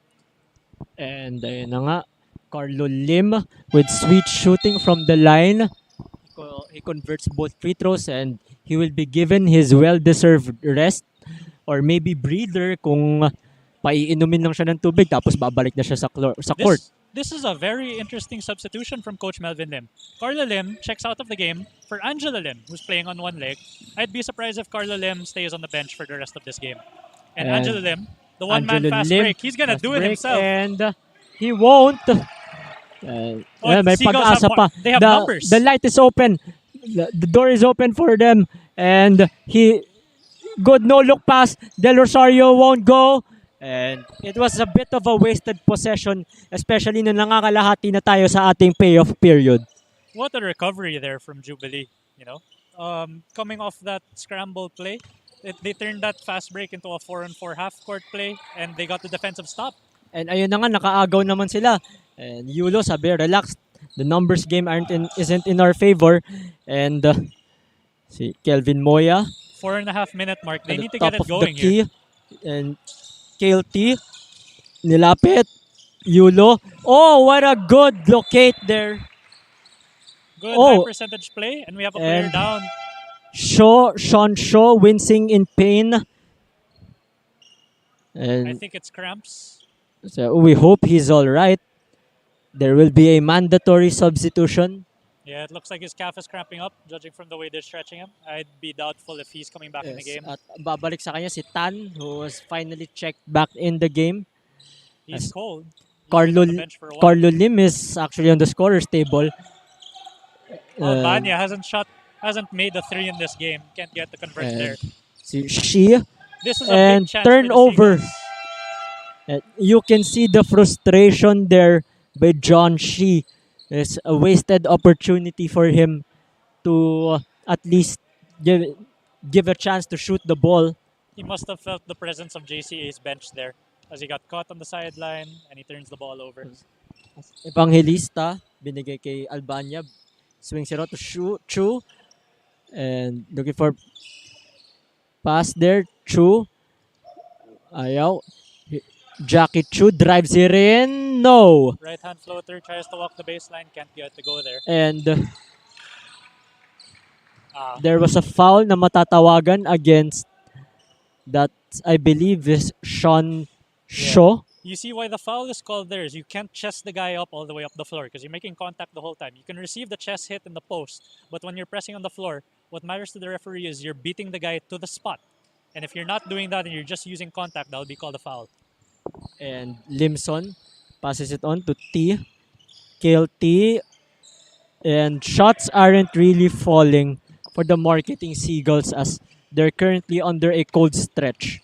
And ayun na nga, Carlo Lim with sweet shooting from the line. He converts both free throws and he will be given his well-deserved rest or maybe breather kung paiinumin lang siya ng tubig tapos babalik na siya sa court. This is a very interesting substitution from Coach Melvin Lim. Carlo Lim checks out of the game for Angela Lim, who's playing on one leg. I'd be surprised if Carlo Lim stays on the bench for the rest of this game. And Angelo Lim, the one-man Angelo fast Lim, break, he's gonna fast do it break, himself. and he won't. The May Seagulls pag-asa pa. they have numbers. The light is open. The door is open for them. And good no-look pass. Del Rosario won't go. And it was a bit of a wasted possession, especially nung nangangalahati na tayo sa ating payoff period. What a recovery there from Jubilee, you know. Coming off that scramble play, they turned that fast break into a 4-on-4 half-court play, and they got the defensive stop. And ayun na nga, nakaagaw naman sila. And Yulo sabi, relax. The numbers game isn't in our favor. And si Kelvin Moya. 4.5-minute mark. They need to top get it of going the key. here. And KLT, nilapit. Yulo. Oh, what a good locate there. Good high percentage play, and we have a player down. Sean Shaw wincing in pain. And I think it's cramps. So we hope he's all right. There will be a mandatory substitution. Yeah, it looks like his calf is cramping up, judging from the way they're stretching him. I'd be doubtful if he's coming back in the game. At babalik sa kanya si Tan, who was finally checked back in the game. He's cold. Carlo Lim is actually on the scorer's table. Albania hasn't made a 3 in this game. Can't get the conversion there. She this is a big chance turnover. For the you can see the frustration there by John Shi. It's a wasted opportunity for him to at least give a chance to shoot the ball. He must have felt the presence of JCA's bench there as he got caught on the sideline and he turns the ball over. Evangelista, binigay kay Albania. Swing zero to Chu. And looking for pass there. Chu. Ayaw. Jackie Chu drives it in. No. Right hand floater, tries to walk the baseline, can't get to go there. And there was a foul na matatawagan against that I believe is Sean Shaw. You see why the foul is called there is you can't chest the guy up all the way up the floor because you're making contact the whole time. You can receive the chest hit in the post, but when you're pressing on the floor, what matters to the referee is you're beating the guy to the spot. And if you're not doing that and you're just using contact, that will be called a foul. And Limson passes it on to T. KLT. And shots aren't really falling for the marketing Seagulls as they're currently under a cold stretch.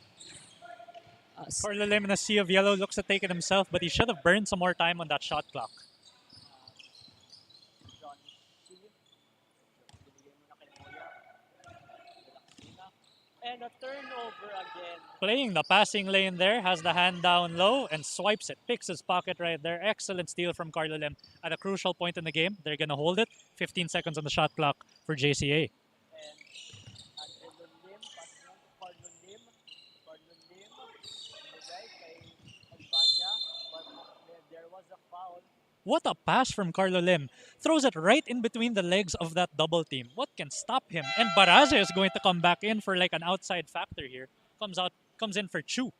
Carlo Lim in a sea of yellow looks to take it himself, but he should have burned some more time on that shot clock. And a turnover again. Playing the passing lane there, has the hand down low and swipes it. Picks his pocket right there. Excellent steal from Carlo Lim at a crucial point in the game. They're going to hold it. 15 seconds on the shot clock for JCA. What a pass from Carlo Lim. Throws it right in between the legs of that double team. What can stop him? And Baraza is going to come back in for like an outside factor here. Comes in for Chu.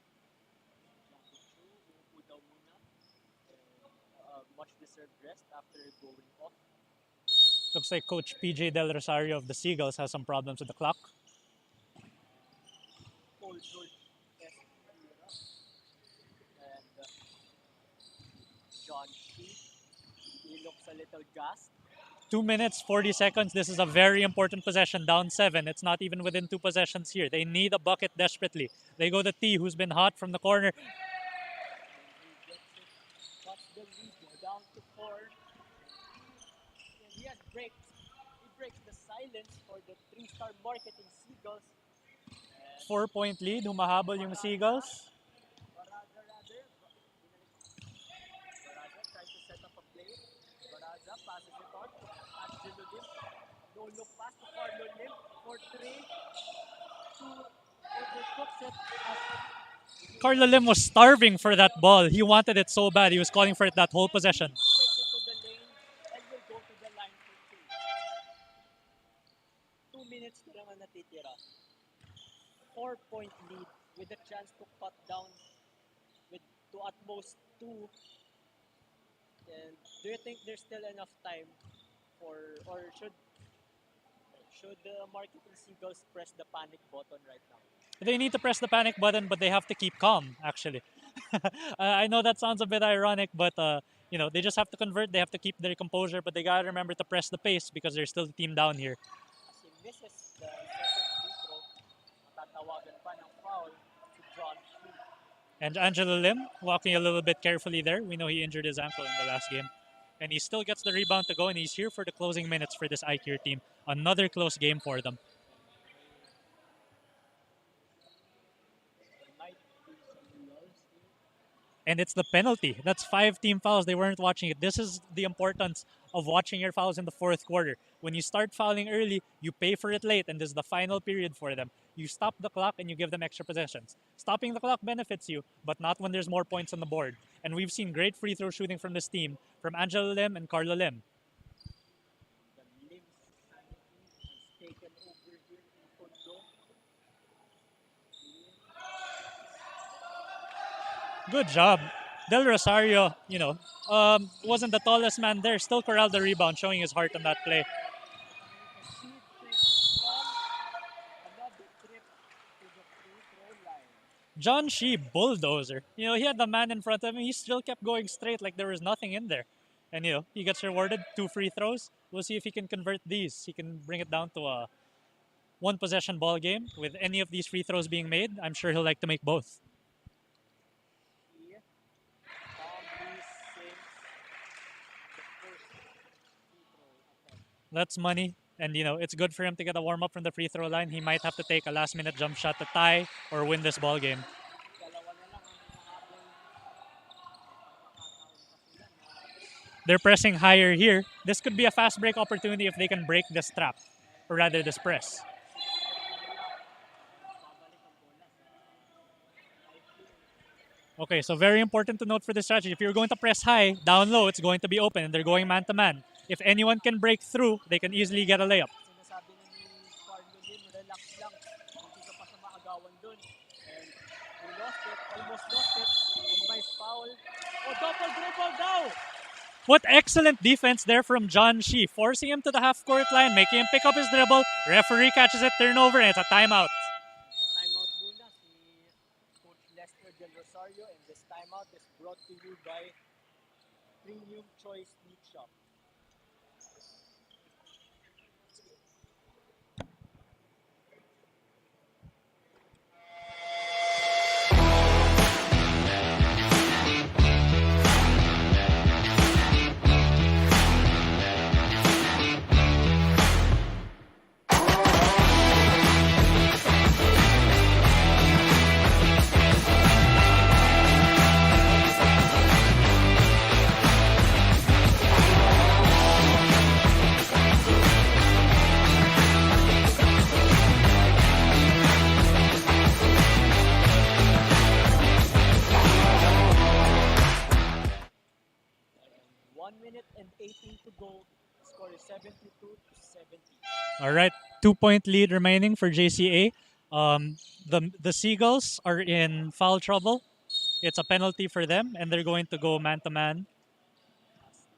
Much deserved rest after going off. Looks like Coach PJ Del Rosario of the Seagulls has some problems with the clock. John Shi, he looks a little gassed. 2 minutes, 40 seconds. This is a very important possession. Down 7. It's not even within 2 possessions here. They need a bucket desperately. They go to T, who's been hot from the corner. Down to 4. He breaks the silence for the 3-star marketing Seagulls. 4-point lead. Humahabol yung Seagulls. Tries to set up a play. Baraza passes it on to Angelo Lim. No look pass to Carlo Lim for 3. Overcooks it. Carlo Lim was starving for that ball. He wanted it so bad. He was calling for it that whole possession. Takes it to the lane and will go to the line for 2. 2 minutes na lang ang natitira. 4-point lead with a chance to cut down to at most 2. And do you think there's still enough time or should Should the marketing seagulls press the panic button right now? They need to press the panic button, but they have to keep calm, actually. I know that sounds a bit ironic, but you know, they just have to convert. They have to keep their composure, but they gotta remember to press the pace because there's still a team down here. As he misses the second free throw, matatawagan pa ng foul to John Shi. And Angelo Lim walking a little bit carefully there. We know he injured his ankle in the last game. And he still gets the rebound to go, and he's here for the closing minutes for this iCure team. Another close game for them. And it's the penalty. That's 5 team fouls. They weren't watching it. This is the importance of watching your fouls in the fourth quarter. When you start fouling early, you pay for it late, and this is the final period for them. You stop the clock and you give them extra possessions. Stopping the clock benefits you, but not when there's more points on the board. And we've seen great free throw shooting from this team, from Angelo Lim and Carlo Lim. The Lim's sanity has taken over here in Tondo. Good job. Del Rosario, you know, wasn't the tallest man there. Still corralled the rebound, showing his heart on that play. John Shi, bulldozer. You know, he had the man in front of him. He still kept going straight like there was nothing in there. And, you know, he gets rewarded 2 free throws. We'll see if he can convert these. He can bring it down to a 1-possession ball game with any of these free throws being made. I'm sure he'll like to make both. That's money. And, you know, it's good for him to get a warm-up from the free throw line. He might have to take a last-minute jump shot to tie or win this ball game. They're pressing higher here. This could be a fast break opportunity if they can break this trap, or rather this press. Okay, so very important to note for this strategy. If you're going to press high, down low, it's going to be open, and they're going man-to-man. If anyone can break through, they can easily get a layup. Sinasabi na ni Carlo Lim, relax lang. Hindi ka pa sa maagawan dun. And he lost it, almost lost it. And by foul, double dribble daw! What excellent defense there from John Shi, forcing him to the half-court line, making him pick up his dribble. Referee catches it, turnover, and it's a timeout. Timeout muna si Coach Lester Del Rosario, and this timeout is brought to you by Premium Choice Meatshop. And 18 to go. Score is 72 to 70. All right, 2-point lead remaining for JCA. The Seagulls are in foul trouble. It's a penalty for them, and they're going to go man-to-man.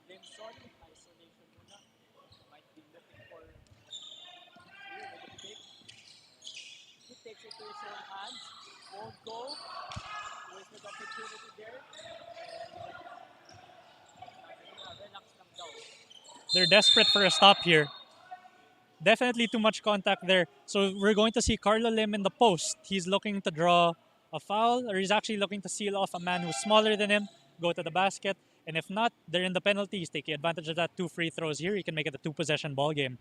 Limson, isolation muna. Might be looking for here with the pick. He takes it to his own hands. Won't go. Wasted opportunity there. They're desperate for a stop here. Definitely too much contact there. So we're going to see Carlo Lim in the post. He's looking to draw a foul, or he's actually looking to seal off a man who's smaller than him, go to the basket. And if not, they're in the penalty. He's taking advantage of that 2 free throws here. He can make it a 2-possession ball game.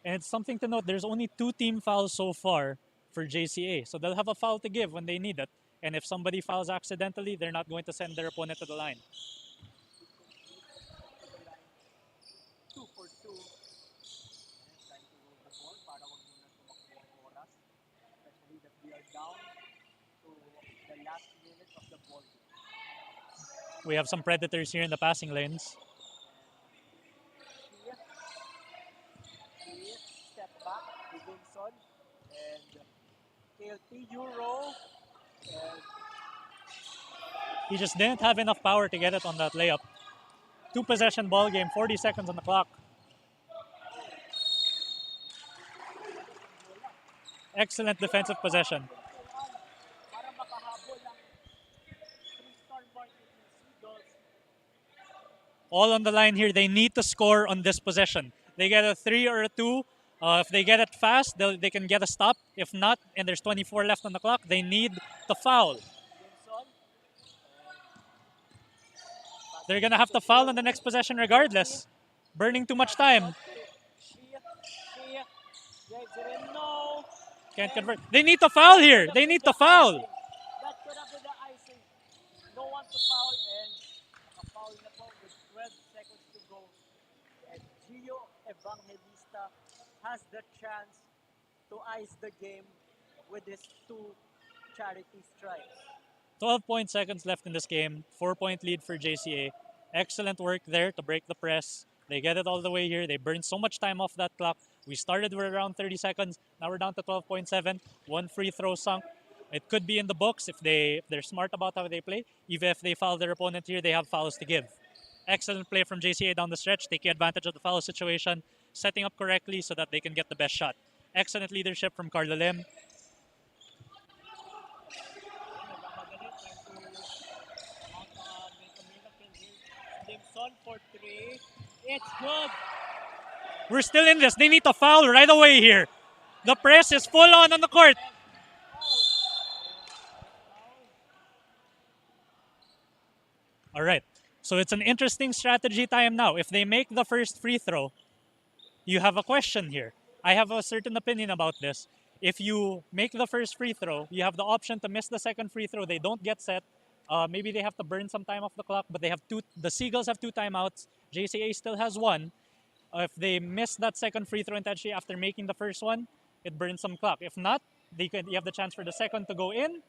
And it's something to note, there's only 2 team fouls so far for JCA. So they'll have a foul to give when they need it. And if somebody fouls accidentally, they're not going to send their opponent to the line. 2 for 2. Trying to roll the ball para wag muna tumakbo ang oras. Especially that we are down to the last minute of the ball game. We have some predators here in the passing lanes. Step back to Vinson and KLT Euro He just didn't have enough power to get it on that layup. 2-possession ball game, 40 seconds on the clock. Excellent defensive possession. All on the line here. They need to score on this possession. They get a 3 or a 2. If they get it fast, they can get a stop. If not, and there's 24 left on the clock, they need to foul. They're going to have to foul on the next possession regardless. Burning too much time. Can't convert. They need to foul here. They need to foul. That could have been the icing. No one to foul and a foul na po with 12 seconds to go. And Gio Evangelista has the chance to ice the game with his 2 charity strikes. 12 seconds left in this game. 4-point lead for JCA. Excellent work there to break the press. They get it all the way here. They burned so much time off that clock. We started with around 30 seconds. Now we're down to 12.7. 1 free throw sunk. It could be in the books if they're smart about how they play. Even if they foul their opponent here, they have fouls to give. Excellent play from JCA down the stretch, taking advantage of the foul situation, setting up correctly so that they can get the best shot. Excellent leadership from Carlo Lim. For 3. It's good. We're still in this. They need to foul right away here. The press is full on the court. All right. So it's an interesting strategy time now. If they make the first free throw, you have a question here. I have a certain opinion about this. If you make the first free throw, you have the option to miss the second free throw. They don't get set. Maybe they have to burn some time off the clock, but they have 2. The Seagulls have 2 timeouts. JCA still has 1. If they miss that second free throw intentionally after making the first one, it burns some clock. If not, you have the chance for the second to go in.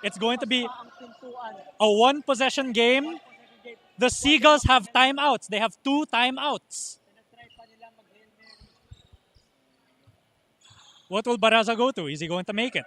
It's going to be a 1-possession game. The Seagulls have timeouts. They have 2 timeouts. What will Baraza go to? Is he going to make it?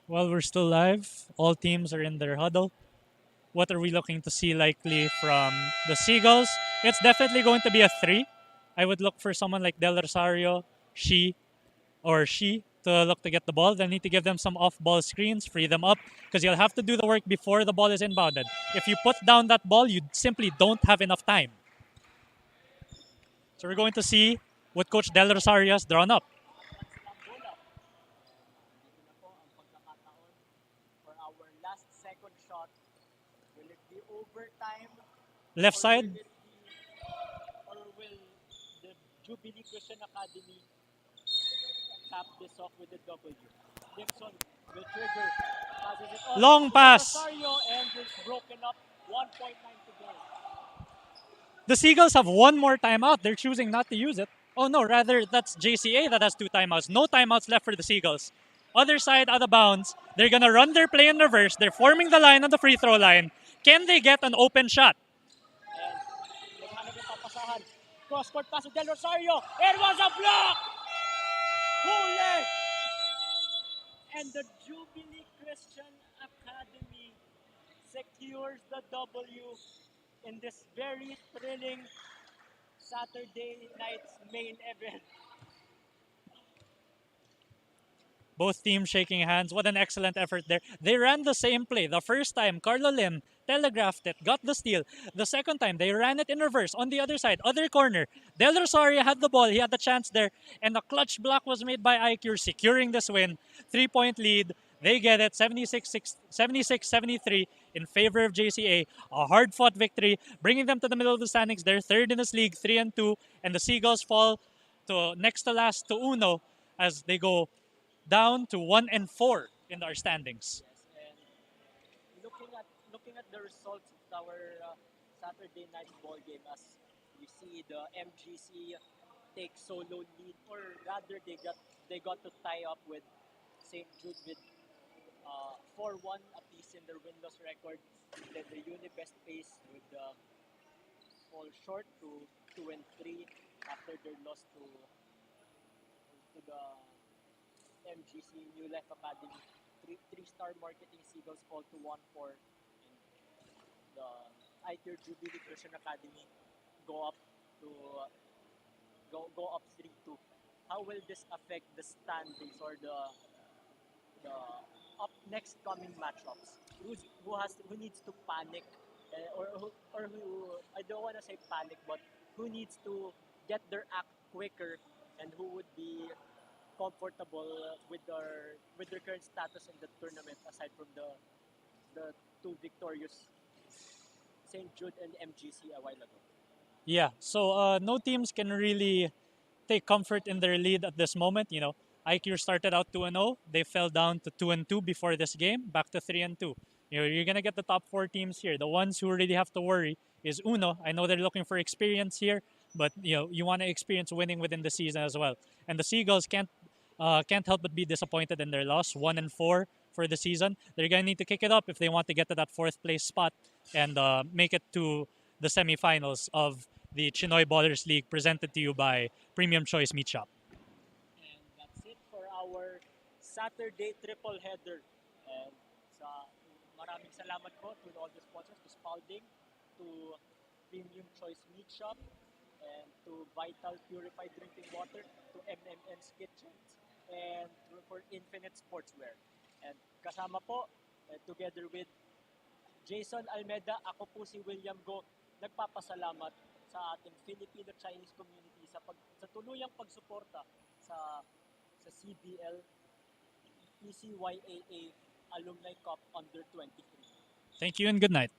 Well, we're still live. All teams are in their huddle. What are we looking to see likely from the Seagulls? It's definitely going to be a 3. I would look for someone like Del Rosario, she, to look to get the ball. They need to give them some off-ball screens, free them up, because you'll have to do the work before the ball is inbounded. If you put down that ball, you simply don't have enough time. So we're going to see what Coach Del Rosario has drawn up. Left side. Or will the Jubilee Christian Academy cap this off with the W? Dixon will trigger. Passes it off. Long pass. Rosario, and it's broken up. 1.9 to go. The Seagulls have 1 more timeout. They're choosing not to use it. Oh no, rather that's JCA that has 2 timeouts. No timeouts left for the Seagulls. Other side, out of bounds. They're going to run their play in reverse. They're forming the line on the free throw line. Can they get an open shot? Cross-court pass to Del Rosario. It was a block! Huli! And the Jubilee Christian Academy secures the W in this very thrilling Saturday night's main event. Both teams shaking hands. What an excellent effort there. They ran the same play. The first time, Carlo Lim telegraphed it, got the steal. The second time, they ran it in reverse on the other side, other corner. Del Rosario had the ball. He had the chance there. And a clutch block was made by iCure, securing this win. 3-point lead. They get it 76-73 in favor of JCA. A hard-fought victory, bringing them to the middle of the standings. They're third in this league, 3-2, and the Seagulls fall to next to last to Uno as they go down to 1-4 in our standings. And looking at the results of our Saturday night ball game, as you see the MGC take solo lead, or rather they got to tie up with St. Jude with 4-1 apiece in their win-loss record. Then the Unibest pace would fall short to 2-3 after their loss to the MGC New Life Academy. Three-star marketing Seagulls fall to 1-4, and the iCure Jubilee Christian Academy go up to go up 3-2. How will this affect the standings or the up next coming matchups? Who needs to panic, or who, I don't want to say panic, but who needs to get their act quicker, and who would be comfortable with their current status in the tournament, aside from the two victorious St. Jude and MGC a while ago. Yeah, so no teams can really take comfort in their lead at this moment. You know, IQ started out 2-0. They fell down to 2-2 before this game, back to 3-2. You know, you're gonna get the top four teams here. The ones who really have to worry is Uno. I know they're looking for experience here, but you know, you want to experience winning within the season as well. And the Seagulls can't help but be disappointed in their loss, 1-4 for the season. They're gonna need to kick it up if they want to get to that fourth place spot and make it to the semifinals of the Chinoy Ballers League, presented to you by Premium Choice Meatshop. And that's it for our Saturday triple header. And maraming salamat po to all the sponsors, to Spalding, to Premium Choice Meat Shop, and to Vital Purified Drinking Water, to MMM's Kitchen, and for Infinite Sportswear. And kasama po, together with Jason Almeda, ako po si William Go, nagpapasalamat sa ating Filipino-Chinese community sa tuluyang pagsuporta sa CBL PCYAA Alumni Cup Under 23. Thank you and good night.